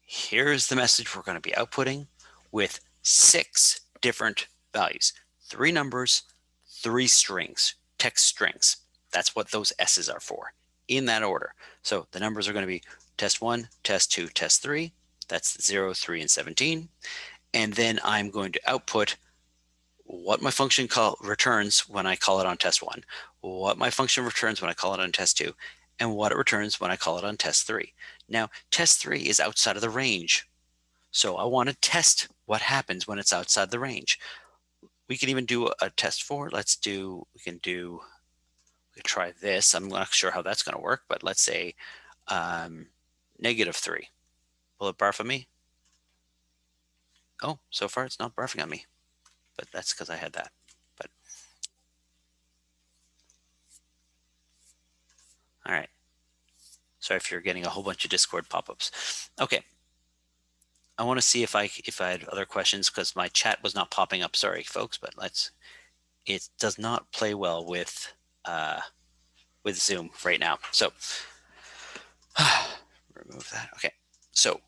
here's the message we're going to be outputting with 6 different values, 3 numbers, 3 strings, text strings. That's what those S's are for, in that order. So the numbers are going to be test 1, test 2, test 3. That's 0, 3, and 17. And then I'm going to output what my function returns when I call it on test 1, what my function returns when I call it on test 2, and what it returns when I call it on test 3. Now, test 3 is outside of the range. So I want to test what happens when it's outside the range. We can even do a test 4. We can try this. I'm not sure how that's going to work, but let's say -3. Will it barf on me? Oh, so far it's not barfing on me, but that's because I had that. But all right. Sorry if you're getting a whole bunch of Discord pop-ups. Okay. I want to see if I had other questions because my chat was not popping up. Sorry, folks, but it does not play well with Zoom right now. So remove that. Okay. So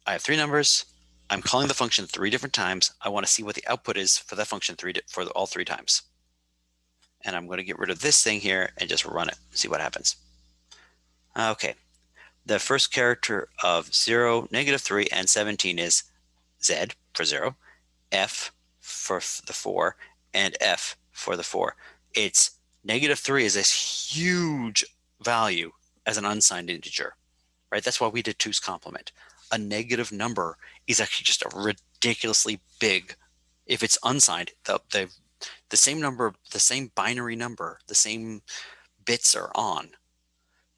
I have 3 numbers. I'm calling the function 3 different times. I want to see what the output is for that function for all 3 times. And I'm going to get rid of this thing here and just run it, see what happens. Okay. The first character of 0, -3, and 17 is Z for 0, F for the 4, and F for the 4. It's -3 is this huge value as an unsigned integer, right? That's why we did 2's complement. A negative number is actually just a ridiculously big. If it's unsigned, the same number, the same binary number, the same bits are on.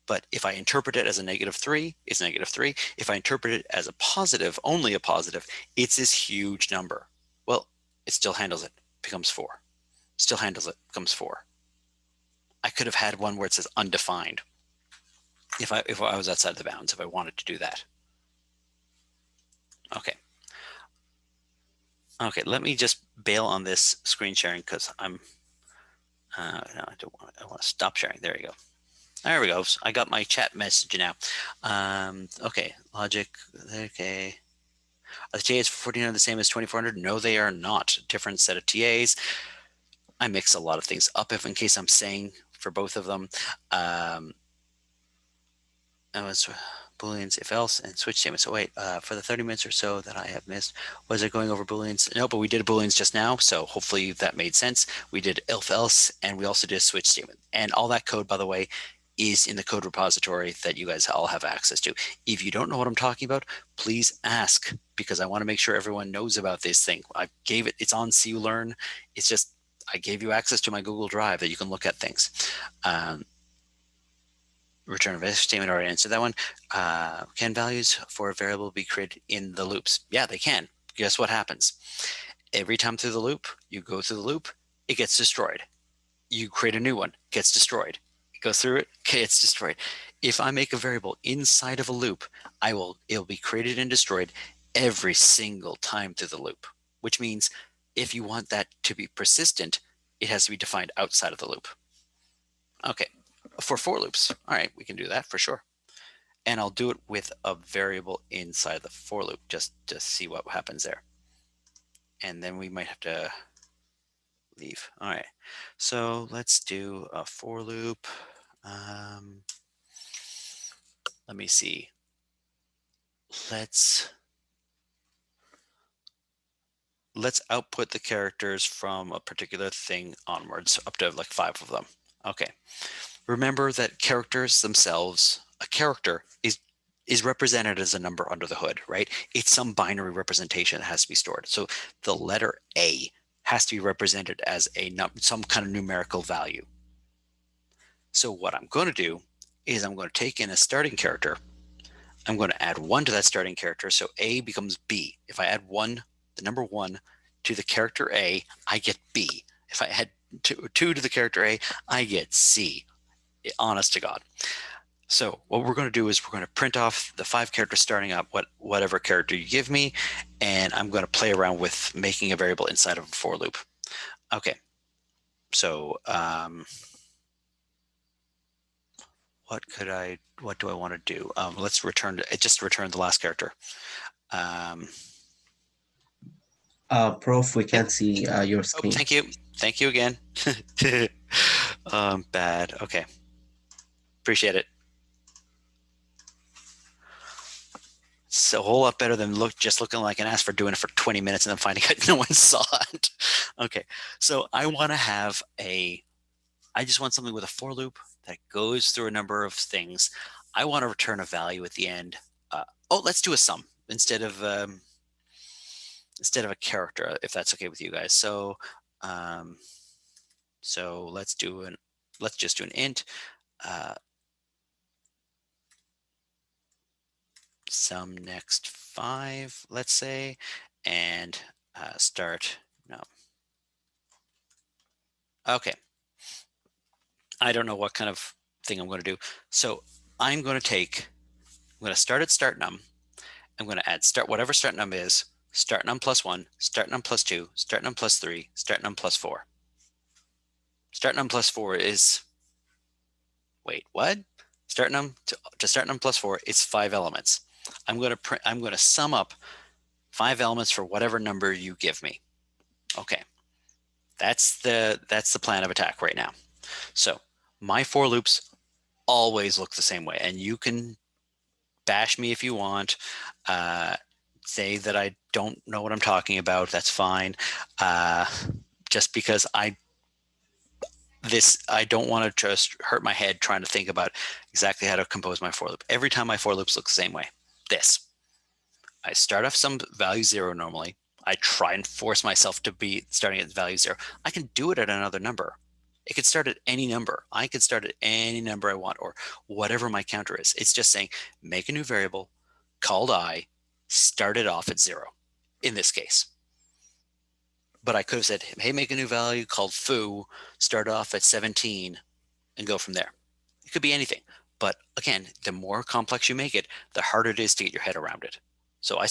But if I interpret it as a -3, it's -3. If I interpret it as a positive, only a positive, it's this huge number. Well, it still handles it, becomes 4. Still handles it, becomes 4. I could have had one where it says undefined if I was outside the bounds, if I wanted to do that. Okay. Okay, let me just bail on this screen sharing because no, I want to stop sharing. There you go. There we go. I got my chat message now. Okay, logic. Okay. Are the TAs for 1400 the same as 2400? No, they are not. Different set of TAs. I mix a lot of things up in case I'm saying for both of them. That was Booleans, if else, and switch statements. So wait, for the 30 minutes or so that I have missed, was it going over Booleans? No, but we did Booleans just now, so hopefully that made sense. We did if else, and we also did a switch statement. And all that code, by the way, is in the code repository that you guys all have access to. If you don't know what I'm talking about, please ask, because I want to make sure everyone knows about this thing. I gave it, it's on CUlearn. It's just, I gave you access to my Google Drive that you can look at things. Return of if statement, already answered that one. Can values for a variable be created in the loops? Yeah, they can. Guess what happens? Every time through the loop, you go through the loop, it gets destroyed. You create a new one, gets destroyed. You go through it, gets destroyed. If I make a variable inside of a loop, it'll be created and destroyed every single time through the loop, which means if you want that to be persistent, it has to be defined outside of the loop. Okay. For loops. All right, we can do that for sure. And I'll do it with a variable inside the for loop just to see what happens there. And then we might have to leave. All right, so let's do a for loop. Let me see. Let's output the characters from a particular thing onwards, up to like 5 of them. Okay. Remember that characters themselves, a character is represented as a number under the hood, right? It's some binary representation that has to be stored. So the letter A has to be represented as some kind of numerical value. So what I'm going to do is I'm going to take in a starting character. I'm going to add 1 to that starting character. So A becomes B. If I add 1, the number 1 to the character A, I get B. If I add 2 to the character A, I get C. Honest to God. So what we're going to do is we're going to print off the 5 characters starting out whatever character you give me, and I'm going to play around with making a variable inside of a for loop. Okay. So what do I want to do? Let's just return the last character. Prof, we can't see your screen. Oh, thank you. Thank you again. Bad. Okay. Appreciate it. It's a whole lot better than just looking like an ass for doing it for 20 minutes and then finding out no one saw it. Okay. So I want to have I just want something with a for loop that goes through a number of things. I want to return a value at the end. Oh, let's do a sum instead of a character, if that's okay with you guys. Um, so let's just do an int. Sum next 5, let's say, and start. No. Okay. I don't know what kind of thing I'm going to do. So I'm going to start at start num. I'm going to add whatever start num is, start num plus 1, start num plus 2, start num plus 3, start num plus 4. Start num plus 4 is, wait, what? Start num to start num plus 4 is 5 elements. I'm going to sum up 5 elements for whatever number you give me. Okay. That's the plan of attack right now. So my for loops always look the same way, and you can bash me if you want. Say that I don't know what I'm talking about. That's fine. Just because I don't want to just hurt my head trying to think about exactly how to compose my for loop. Every time my for loops look the same way. I start off some value 0 normally. I try and force myself to be starting at value 0. I can do it at another number. It could start at any number. I could start at any number I want, or whatever my counter is. It's just saying, make a new variable called I, start it off at 0 in this case. But I could have said, hey, make a new value called foo, start off at 17, and go from there. It could be anything. But again, the more complex you make it, the harder it is to get your head around it. So I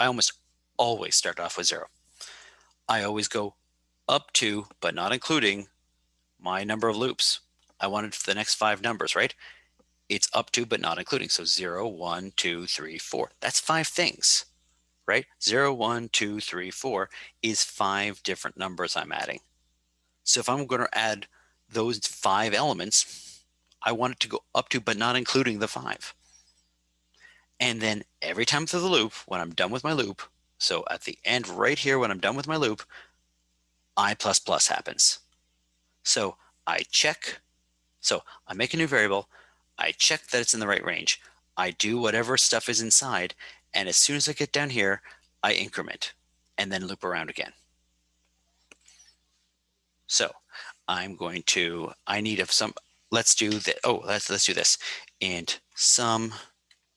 almost always start off with 0. I always go up to, but not including, my number of loops. I wanted the next 5 numbers, right? It's up to, but not including. So 0, 1, 2, 3, 4. That's 5 things, right? 0, 1, 2, 3, 4 is 5 different numbers I'm adding. So if I'm going to add those 5 elements, I want it to go up to, but not including the 5. And then every time through the loop, when I'm done with my loop, so at the end right here, when I'm done with my loop, I++ happens. So I check. So I make a new variable. I check that it's in the right range. I do whatever stuff is inside. And as soon as I get down here, I increment and then loop around again. So I'm going to, I need of some, let's do that. Oh, let's do this. And sum,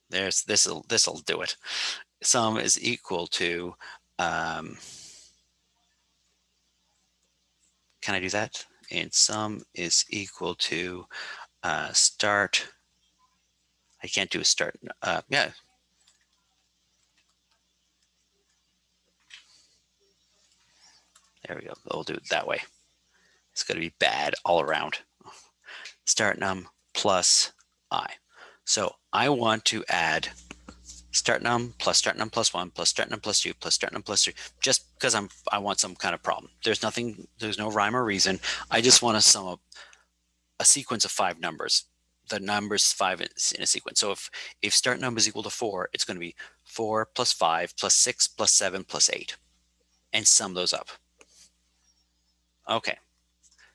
this'll do it. Sum is equal to, can I do that? And sum is equal to start. I can't do a start. Yeah. There we go. We'll do it that way. It's going to be bad all around. Start num plus I. So I want to add start num plus 1 plus start num plus 2 plus start num plus 3, just because I want some kind of problem. There's no rhyme or reason. I just want to sum up a sequence of 5 numbers. The numbers 5 is in a sequence. So if start num is equal to 4, it's going to be 4 plus 5 plus 6 plus 7 plus 8, and sum those up. Okay.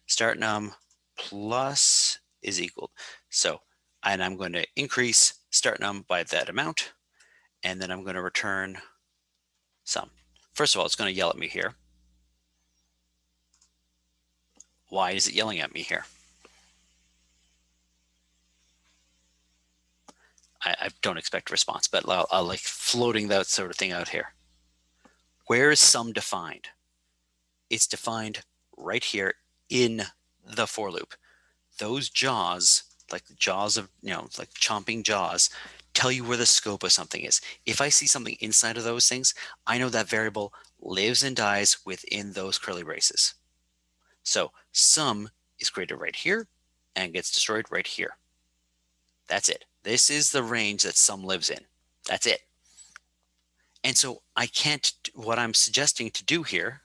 Start num plus is equal. So, and I'm going to increase start num by that amount, and then I'm going to return sum. First of all, it's going to yell at me here. Why is it yelling at me here? I don't expect a response, but I'll like floating that sort of thing out here. Where is sum defined? It's defined right here in the for loop. Those jaws, like jaws of, like chomping jaws, tell you where the scope of something is. If I see something inside of those things, I know that variable lives and dies within those curly braces. So sum is created right here and gets destroyed right here. That's it. This is the range that sum lives in. That's it. And so I can't, what I'm suggesting to do here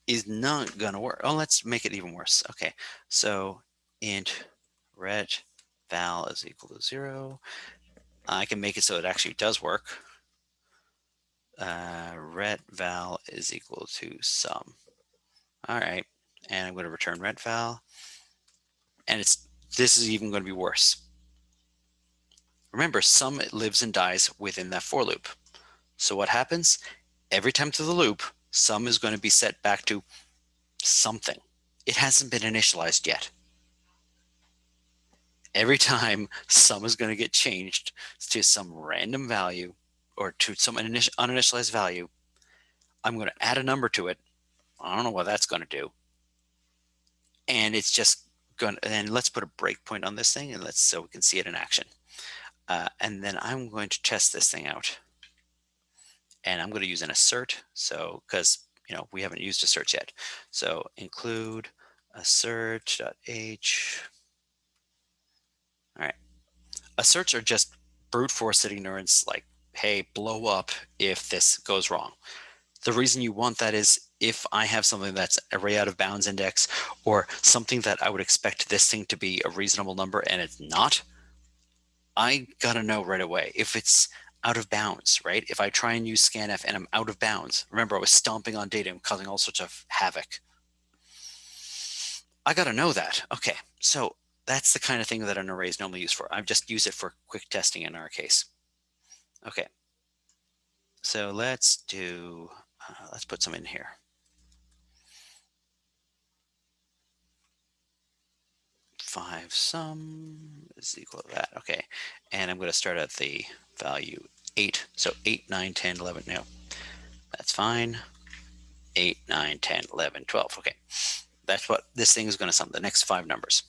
is not gonna work. Oh, let's make it even worse. Okay, so int ret val is equal to 0. I can make it so it actually does work. Ret val is equal to sum. All right, and I'm going to return ret val, and this is even going to be worse. Remember, sum lives and dies within that for loop. So what happens? Every time through the loop, sum is going to be set back to something. It hasn't been initialized yet. Every time sum is going to get changed to some random value or to some uninitialized value, I'm going to add a number to it. I don't know what that's going to do. And it's just going to, and let's put a breakpoint on this thing and so we can see it in action. And then I'm going to test this thing out. And I'm going to use an assert. So, because, we haven't used assert yet. So include assert.h. All right. Asserts are just brute force ignorance, like, hey, blow up if this goes wrong. The reason you want that is if I have something that's array out of bounds index or something that I would expect this thing to be a reasonable number and it's not, I gotta know right away if it's out of bounds, right? If I try and use scanf and I'm out of bounds, remember I was stomping on data and causing all sorts of havoc. I gotta know that. Okay, so that's the kind of thing that an array is normally used for. I've just used it for quick testing in our case. Okay, so let's put some in here. 5 sum is equal to that. Okay, and I'm going to start at the value 8. So 8, 9, 10, 11. No, that's fine. 8, 9, 10, 11, 12. Okay, that's what this thing is going to sum, the next 5 numbers.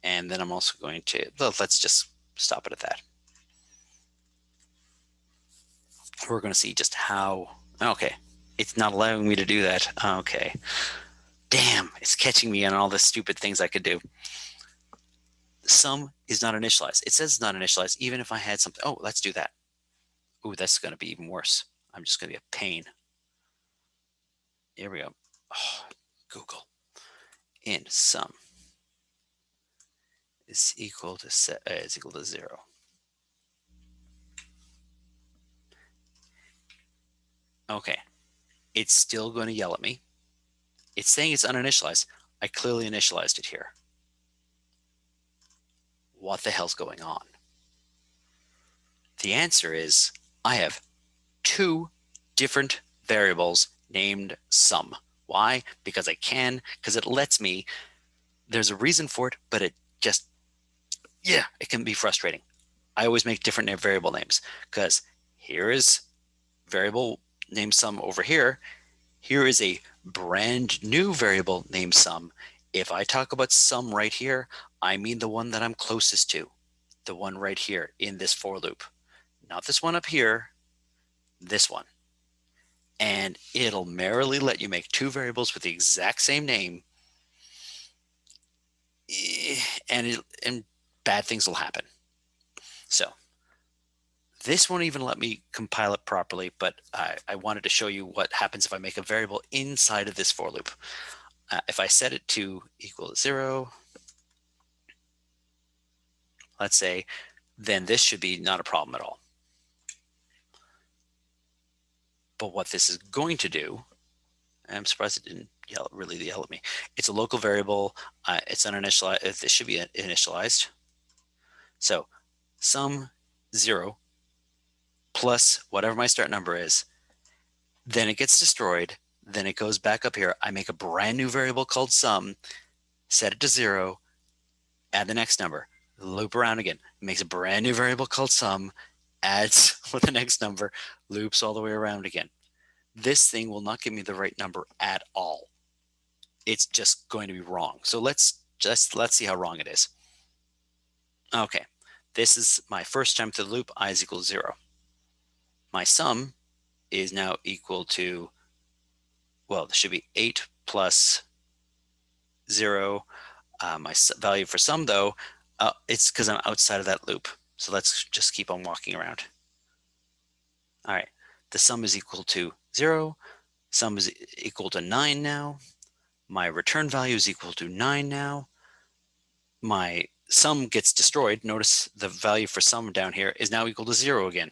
And then I'm also going to, well, let's just stop it at that. We're going to see just how, okay, it's not allowing me to do that. Okay, damn, it's catching me on all the stupid things I could do. Sum is not initialized. It says it's not initialized, even if I had something. Oh, let's do that. Ooh, that's going to be even worse. I'm just going to be a pain. Here we go. Oh, Google. In sum is equal to 0. Okay, it's still going to yell at me. It's saying it's uninitialized. I clearly initialized it here. What the hell's going on? The answer is I have 2 different variables named sum. Why? Because I can, because it lets me. There's a reason for it, but it just, yeah, it can be frustrating. I always make different variable names because here is variable named sum over here. Here is a brand new variable named sum. If I talk about sum right here, I mean the one that I'm closest to, the one right here in this for loop, not this one up here, this one. And it'll merrily let you make 2 variables with the exact same name, and bad things will happen. So this won't even let me compile it properly, but I wanted to show you what happens if I make a variable inside of this for loop. If I set it to equal to 0, let's say, then this should be not a problem at all. But what this is going to do, I'm surprised it didn't really yell at me. It's a local variable. It's uninitialized. This should be initialized. So sum 0 plus whatever my start number is, then it gets destroyed. Then it goes back up here. I make a brand new variable called sum, set it to 0, add the next number, loop around again, makes a brand new variable called sum, adds with the next number, loops all the way around again. This thing will not give me the right number at all. It's just going to be wrong. So let's see how wrong it is. Okay, this is my first time through the loop. I is equal to 0. My sum is now equal to, well, this should be 8 plus 0. My value for sum, though, it's because I'm outside of that loop. So let's just keep on walking around. All right, the sum is equal to 0. Sum is equal to 9 now. My return value is equal to 9 now. My sum gets destroyed. Notice the value for sum down here is now equal to 0 again.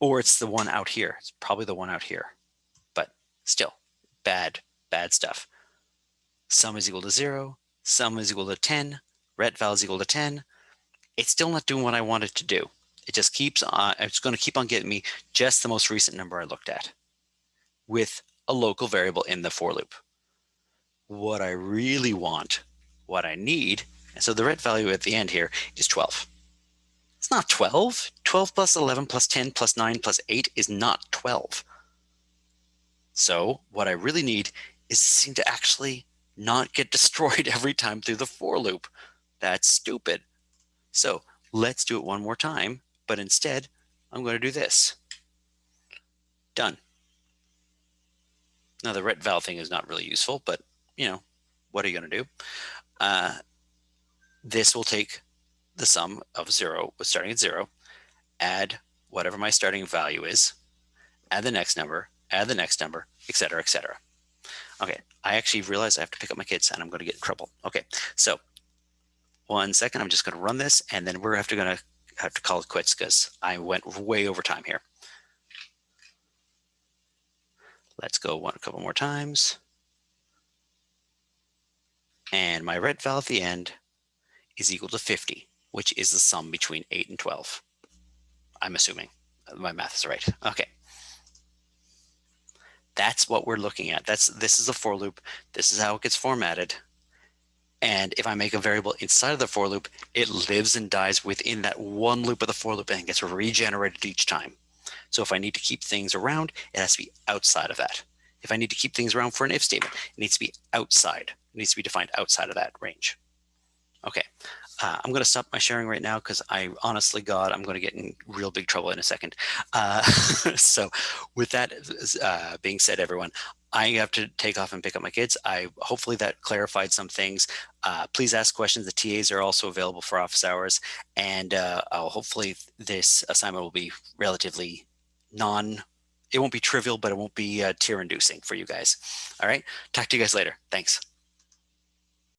Or it's the one out here. It's probably the one out here. But still, bad stuff. Sum is equal to 0. Sum is equal to 10. Ret val is equal to 10. It's still not doing what I want it to do. It just keeps on, it's going to keep on getting me just the most recent number I looked at with a local variable in the for loop. What I really want, what I need, and so the ret value at the end here is 12. It's not 12. 12 plus 11 plus 10 plus 9 plus 8 is not 12. So what I really need is seem to actually not get destroyed every time through the for loop. That's stupid. So let's do it one more time, but instead I'm going to do this. Done. Now the ret val thing is not really useful, but what are you going to do? This will take the sum of 0, starting at 0, add whatever my starting value is, add the next number, etc., etc. Okay, I actually realize I have to pick up my kids and I'm going to get in trouble. Okay, so 1 second, I'm just going to run this and then we're going to have to call it quits because I went way over time here. Let's go a couple more times. And my ret val at the end is equal to 50, which is the sum between 8 and 12. I'm assuming my math is right. Okay. That's what we're looking at. This is a for loop. This is how it gets formatted. And if I make a variable inside of the for loop, it lives and dies within that one loop of the for loop and gets regenerated each time. So if I need to keep things around, it has to be outside of that. If I need to keep things around for an if statement, it needs to be outside. It needs to be defined outside of that range. Okay, I'm going to stop my sharing right now because honestly, God, I'm going to get in real big trouble in a second. So with that being said, everyone, I have to take off and pick up my kids. Hopefully that clarified some things. Please ask questions. The TAs are also available for office hours. And hopefully this assignment will be relatively it won't be trivial, but it won't be tear inducing for you guys. All right, talk to you guys later. Thanks.